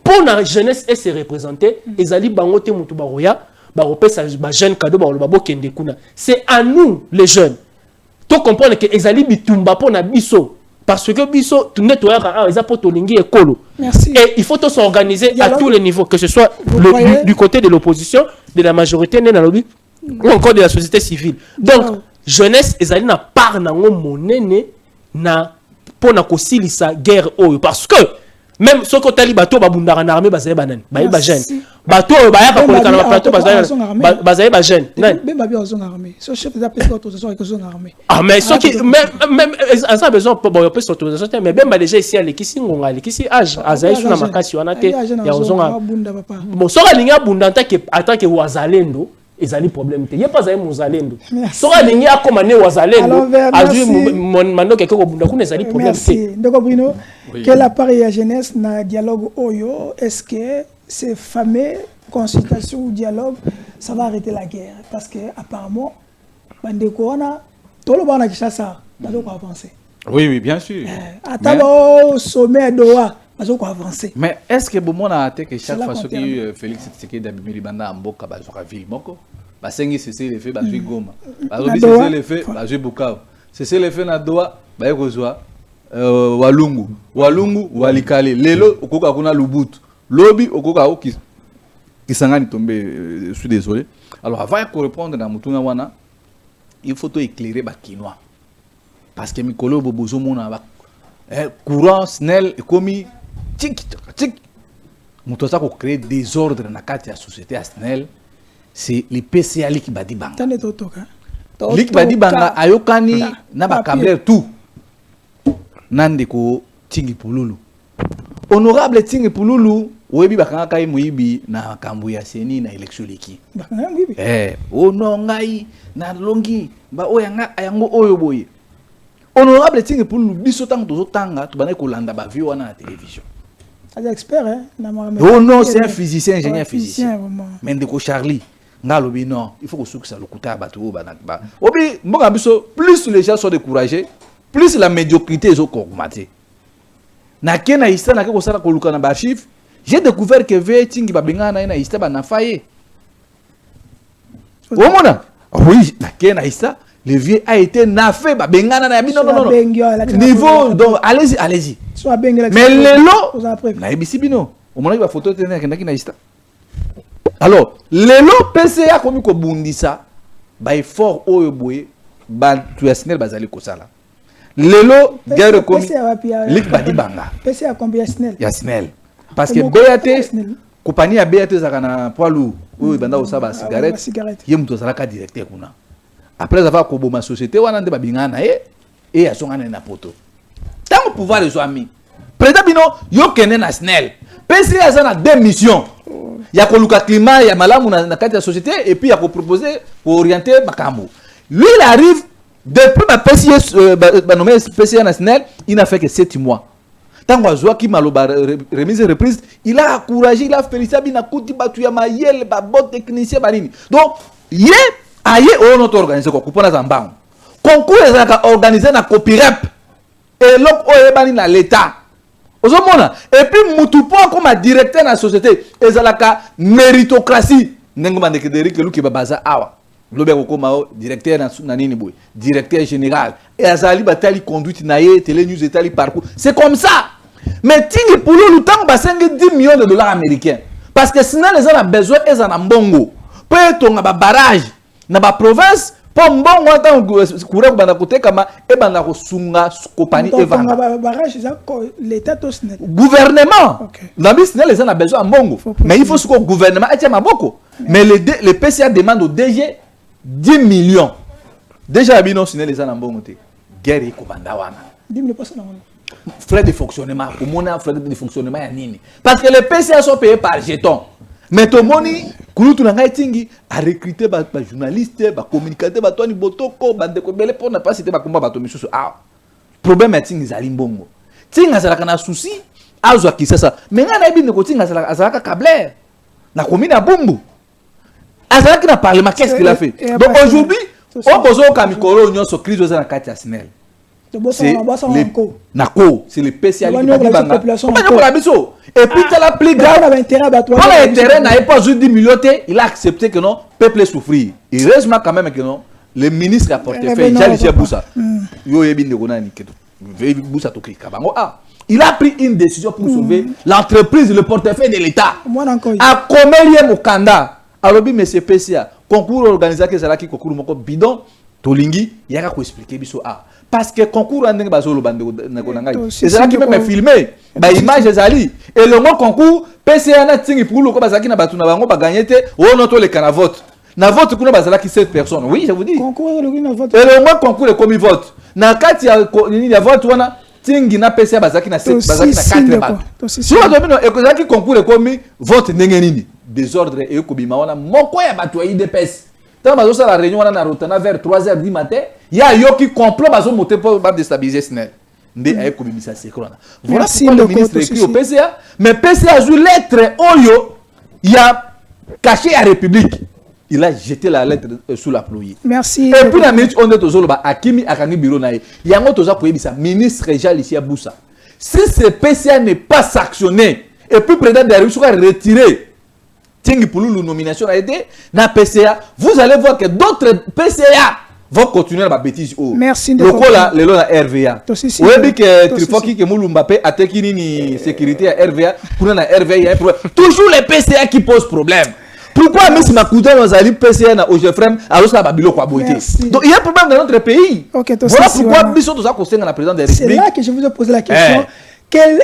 S3: pour la jeunesse et se représenter, ezali bangote mutu baroya, baropé sa jeune cadeau babo kende kuna. C'est à nous les jeunes. To comprendre que ezali bitumba pour na biso parce que biso tout nettoyer eza pour tolingi ekolo.
S1: Merci.
S3: Et il faut s'organiser à tous les niveaux, que ce soit du côté de l'opposition, de la majorité ou encore de la société civile. Donc jeunesse ezali na part nango monene na pona kosilisa guerre oyo parce que même ce que tali bato babundaka na armée bazali banani ba jeune bato bayaka koleka na plateau bazali ba jeune
S1: même ba besoin armée so chef de la autorisation avec besoin armée
S3: mais ce qui même ça besoin pour peut autorisation mais même ba déjà ici à lekisi ngonga lekisi âge azali suna makasi wana te ya ozonga bon so linga bunda attaque wazalendo ezali problème te ye pas ayi mozalendo soka lingi akoma ne wazalendo azui mando keke ko bunda kuna ezali problème te.
S1: Ndoko Bruno quelle appareil ya jeunesse na dialogue oyo, est-ce que ces fameux consultations ou dialogue ça va arrêter la guerre parce que apparemment bandeko wana tolo bana kishasa bazo ko avancer?
S4: Oui bien sûr.
S1: Atabo sommet Doha bazo ko avancer. Mais
S4: est-ce que bon a été que chaque fois que Félix Tshisekedi d'Abimeli banda mboka bazo ka ville moko basengi cesser les faits bazui Goma bazobi cesser les faits bazui Bukavu cesser les faits na Doha baye kozwa Walungu Walikale lelo okoka kuna Lubutu lobi okoka kisangani tombé, je suis désolé. Alors avant de répondre à mutuna wana il faut to éclairer ba Kinois parce que mikolo bobozo mona ba courant snel ekomi tic muto sa ko créer désordre na kati ya société ya snel. C'est les PCA qui badi banga. Lik badi banga ayokani na ba câble tout. Nandeko Tingi Pululu. Honorable Tingi Pululu, oyebi bakanga kai muibi na kambu ya seni na élection leki. Ono ngai na longi ba oyanga ayango oyo boye. Honorable Tingi Pululu biso tango tozotanga tubana kolanda ba view wana na télévision.
S1: C'est expert hein na
S4: oh non, c'est un physicien, ingénieur physicien. Mais ndeko Charlie ngalobi non, il faut que soukisa lokuta bato banakba. Obi mboka biso plus les gens sont découragés, plus la médiocrité est augmentée. Na kena ista na ko sala ko luka na ba chiffre, j'ai découvert que vetingi babenga na ista ba na faye. Omona? Oui, na kena ista, le vieux a été nafé babenga na non. Niveau donc allez-y. Mais lelo na ebisibino. Omona ba photo tena kenda kina ista. Alors, lelo PCA komi ko bundisa ba effort oyo boye ba tuasnel bazali ko sala. Lelo guerre komi lik badi banga.
S1: PCA combien snel?
S4: Ya snel. Parce que BAT compagnie ya BAT zakana poilu oyo banda osaba cigarette ye muto sala ka directeur kuna. Après avoir ko boma société wana nde babingana et asongana na poto. Tant pouvoir les amis. Président bino yo kene na snel. PCA ça na deux missions. Il y a le climat, il y a malamu na kati ya société et puis il y a proposer pour orienter makambo. Lui il arrive depuis ma PCA nommé PCA national, il n'a fait que 7 mois. Tant que Joachim Maloba remise et reprise, il a encouragé, il a félicité bina kuti batu ya mayel ba bon technicien banini. Donc il est notre organisé ko kupona zambang. Concours ezaka organisé na copyrep. Et l'ok oyebani na l'état. Et puis mutupo comme directeur de la société ezalaka méritocratie ndengo bandeke Derrick Luki babaza awa Lobeko Komao, directeur Nanini Boy, directeur général. Et Azali Batali conduite naïe, Télé News Etali parcours. C'est comme ça. Mais Tingi pour le temps, bah 10 millions de dollars américains. Parce que sinon les gens ont besoin ils en mbongo. Peut-être on a barrage na ba province pour mbongo attend courir bana côté kama et bana ko sunga compagnie evana.
S1: Barrage l'état tous net.
S4: Gouvernement. Nabi sinon les gens ont besoin mbongo. Mais il faut que le gouvernement ait maboko. Mais le PCA demande au DG 10 millions. Déjà bino sinon les gens ont mbongo te. Guerre ko banda wana.
S1: 10 millions pas ça non.
S4: Frais de fonctionnement, pour mon frais de fonctionnement ya nini. Parce que les PCA sont payés par jeton. Mais tout le monde, Kouloutou Nangaï Tingi a recruté des journalistes, des communicateurs, des Tony Botoko, des Kobele pour ne pas citer des combat bateau Missou. Ah, problème est Tingi Zalimbongo. Tingi a un souci, Azo qui c'est ça. Mais on a bien que Tingi a un câble. La commune a Bumbu. Azalaki n'a parlé, mais qu'est-ce qu'il a fait? Donc aujourd'hui, on pose au Kamikoro, on se crise aux Anakati Asnel. C'est le PCA qui va dire et puis tu la plus grave pour l'intérêt n'a pas juste 10 millions il a accepté que non peuple souffrir et heureusement quand même que non le ministre a portefeuille Jalicia Boussa il a pris une décision pour sauver l'entreprise le portefeuille de l'État à combien au Kanda alors mais c'est PCA concours organisé que c'est qui concours moko bidon tolingi yaka ko expliquer biso parce que concours andeng bazolo bande nakonangai c'est ça qui même filmé ba image ezali et le mot concours PCA na tingi pour loko bazaki na batu na bango ba gagner te o noto le kana vote na vote kuna bazala qui 7 personnes oui je vous dis
S1: concours le na vote
S4: et le mot concours est comme vote na kati ya vote wana tingi na PCA bazaki na 7 bazaki na 4 ba si on domino et kozaki concours est comme vote ndenge nini désordre et ko bima wana moko ya batu ya IDPS. Quand on a la réunion on a rotana vers 3h du matin, il y a yo qui complot bazo monter pour déstabiliser Snell. Ndé ay ko bimisa sécurité. Voilà pourquoi le ministre écrit au PCA, mais PCA joue lettre oyo, il a caché à République. Il a jeté la lettre sous la pluie.
S1: Merci.
S4: Et puis la minute on est aux ba Akimi Akangi bureau naï. Il y a ngoto za ko yebisa ministre Jalicia Boussa. Si ce PCA n'est pas sanctionné et puis président Darius sera retiré pour la nomination a été na PCA, vous allez voir que d'autres PCA vont continuer la bêtise.
S1: Merci.
S4: Le coup là, le lot la RVA. Oui, bien que Trifoki que Moulumbappé a technique ni sécurité à RVA, pour la RVA il y a un problème. Toujours les PCA qui posent problème. Pourquoi même si ma cousin nous a dit PCA na Ogefrem alors ça Babilo quoi boité. Donc il y a un problème dans notre pays. Voilà pourquoi Bissot tout ça concerne la présidente de la République.
S1: C'est là que je vous ai posé la question. Quelle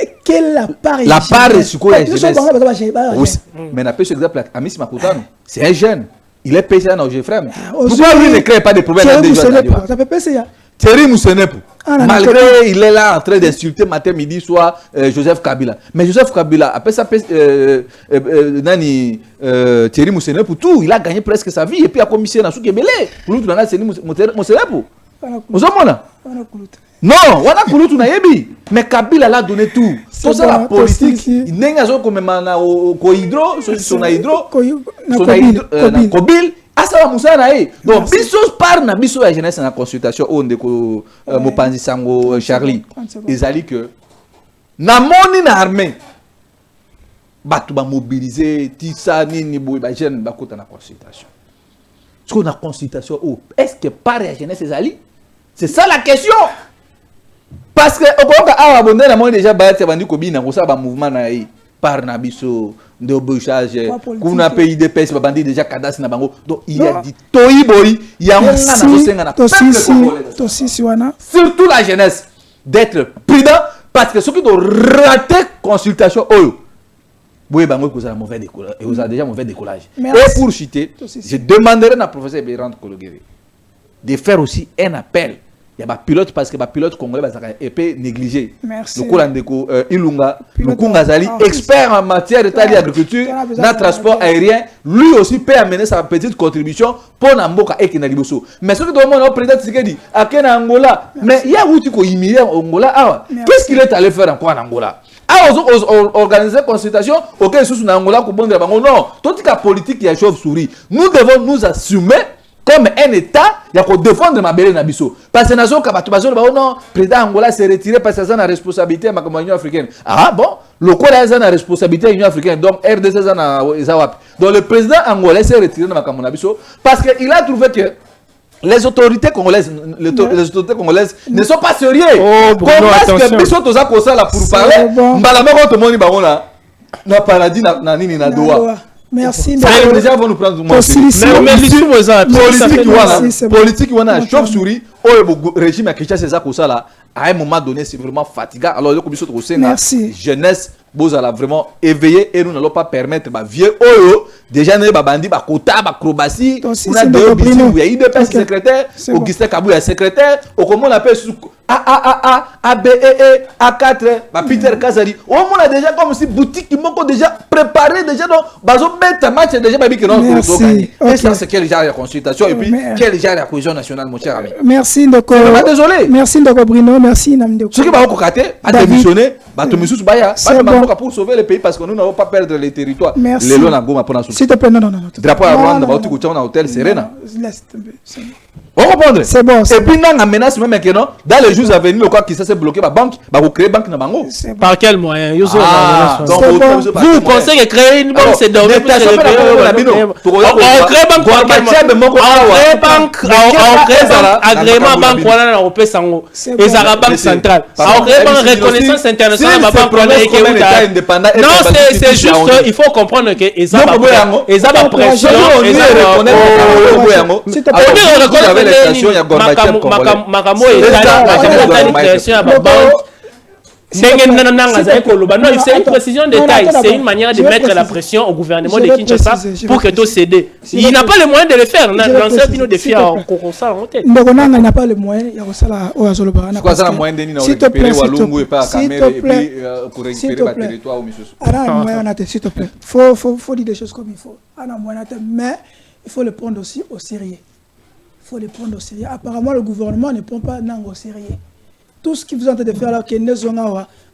S1: part
S4: la part est quoi la jeunesse? Mais n'a pas ce exemple à Miss Makutano. C'est un jeune. Il est payé dans Ogefrem. Pourquoi lui ne crée pas de problème dans des jeunes?
S1: Ça peut passer.
S4: Thierry Moussenepo. Malgré il est là en train d'insulter matin, midi, soir Joseph Kabila. Mais Joseph Kabila, après ça, Thierry Moussenepo, tout, il a gagné presque sa vie. Et puis il a commissionné dans Soukebele. Pour nous, Thierry Moussenepo. Vous avez non, on a Kouloutou Nayebi. Mais Kabila l'a donné tout. Tout ça, la politique. Il n'y a pas comme au hydro, son hydro, son Kobil. Ah, ça va Moussa Naye. Donc, Bissos par na Bissos la jeunesse en consultation. On dit que Mopanzi Sango Charlie. Ils allaient que. Na moni na armée. Batu ba mobiliser. Tissa ni boy ba jeune ba kota na consultation. Est-ce qu'on a consultation? Est-ce que par la jeunesse ils allaient? C'est ça la question. Parce que au Congo a abondé la moindre déjà bâti bandi kobina ko ça ba mouvement na par na biso de bouchage kuna pays de pèse bandi déjà cadastre na bango donc il y a dit toyibori il y a un na surtout la jeunesse d'être prudent parce que ceux qui doivent rater consultation oyo boye bango ko ça mauvais décollage et vous avez déjà mauvais décollage et pour citer je demanderai à professeur Berand Kologere de faire aussi un appel. Il y a des pilotes parce que les pilotes congolais sont négligés.
S1: Merci.
S4: Le Kolandeko Ilunga, le Kungazali, expert en matière d'agriculture, dans transport aérien, lui aussi peut amener sa petite contribution pour Namboka et Kenaliboso. Mais ce que tout le monde a président dit, à Kenya Angola, mais il y a où tu peux immigré en Angola. Qu'est-ce qu'il est allé faire encore en Angola? Organiser consultation, auquel sous Angola, pour bon non, toute la politique qui a chauve-souris. Nous devons nous assumer comme un État, il y a qu'on défendre ma belle Nabiso. Parce que nous avons non, président Angola s'est retiré parce que c'est une responsabilité de la communauté africaine. Ah bon, Le quoi là, c'est la responsabilité de l'Union africaine. Donc, RDC, c'est donc, le président angolais s'est retiré de Makamonabiso parce qu'il a trouvé que les autorités congolaises, ne sont pas sérieux.
S3: Oh, Bruno,
S4: comment est-ce
S3: attention.
S4: que Biso Toza Kosa là pour parler? Mbalama quand tout le monde na paradis na nini na doa.
S1: Merci.
S4: Déjà vont nous prendre du
S3: Mais
S4: politique wana chauve-souris au régime à Kinshasa c'est ça là à un moment donné c'est vraiment fatigant. Alors le commission de jeunesse bozala vraiment éveillé et nous n'allons pas permettre ba vieux oyo déjà né ba bandi ba kota ba acrobatie on a deux bisous il y a IDPS secrétaire Augustin Kabou est secrétaire au comment on appelle ABEE A4 ba Peter Kazari au moins on a déjà comme si boutique qui m'ont déjà préparé déjà donc bazo bête match déjà ba que non et ça c'est quel genre de consultation et puis quel genre de cohésion nationale mon cher ami.
S1: Merci Ndoko.
S4: Désolé.
S1: Merci Ndoko Bruno, merci Namdeko.
S4: Ce qui va kokaté a démissionné ba to misusu baya ba pour sauver le pays parce que nous n'avons pas perdre les territoires.
S1: Merci.
S4: S'il
S1: te plaît, non.
S4: Drapeau à Rwanda, va tout un hôtel Serena.
S1: Laisse tomber.
S4: Vous comprenez?
S1: C'est bon.
S4: Et puis, dans la menace, même maintenant, dans les jours à venir, le quoi qui s'est bloqué, la banque, va vous créer banque dans Bango.
S3: Par quel moyen?
S4: Donc,
S3: vous pensez que créer une banque, c'est dormir pour se lever? On crée banque par quel moyen? On crée banque, agrément banque, voilà, on peut s'en et ça la banque centrale. On crée banque reconnaissance internationale, la banque non, c'est juste il faut comprendre que ils ont la pression, ils Makamo c'est une précision de détail, c'est une manière de mettre la pression au gouvernement de Kinshasa pour que tout cède. Il n'a pas le moyen de le faire. L'ancien Pino défie à Kokosa en tête.
S1: Ndongonanga n'a pas le moyen, il y a ça là au Azoloba.
S4: Quoi ça le moyen de ni récupérer Walungu et pas Cameroun et puis pour récupérer le territoire au Missoussou.
S1: Ana moyen na tête s'il te plaît. Faut dire des choses comme il faut. Ana moyen na tête mais il faut le prendre aussi au sérieux. Il faut le prendre au sérieux. Apparemment, le gouvernement ne prend pas Nango au sérieux. Tout ce que vous êtes en train de faire là, le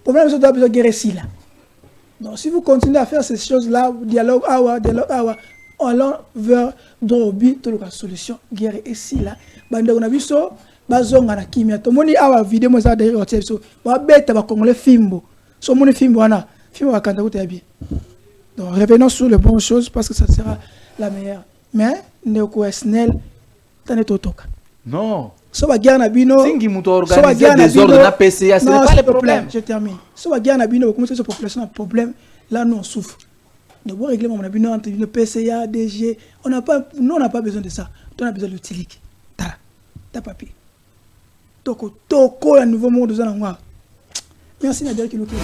S1: problème c'est de guerre ici là. Donc, si vous continuez à faire ces choses-là, dialogue, on allant vers Drobi, toute la solution, guerre ici là. Bande on a vu ça, bazonga na kimia. Tout le monde a vidéo moi ça derrière au so. Ba bête ba congolais fimbo. So mon fimbo ana, fimbo va canter bien. Donc revenons sur les bonnes choses parce que ça sera la meilleure. Mais Ndeko Snell
S4: non.
S1: So va guerre na bino.
S4: Singi muto organiser des ordres na PCA, ce n'est pas le problème.
S1: Je termine. So va guerre na bino, comment cette population a un problème, là nous on souffre. De voir régler mon bino entre le PCA, DG, nous on n'a pas besoin de ça. On a besoin de l'utilique. Ta papier. Toko la nouveau monde dans la merci Nadia qui nous quitte.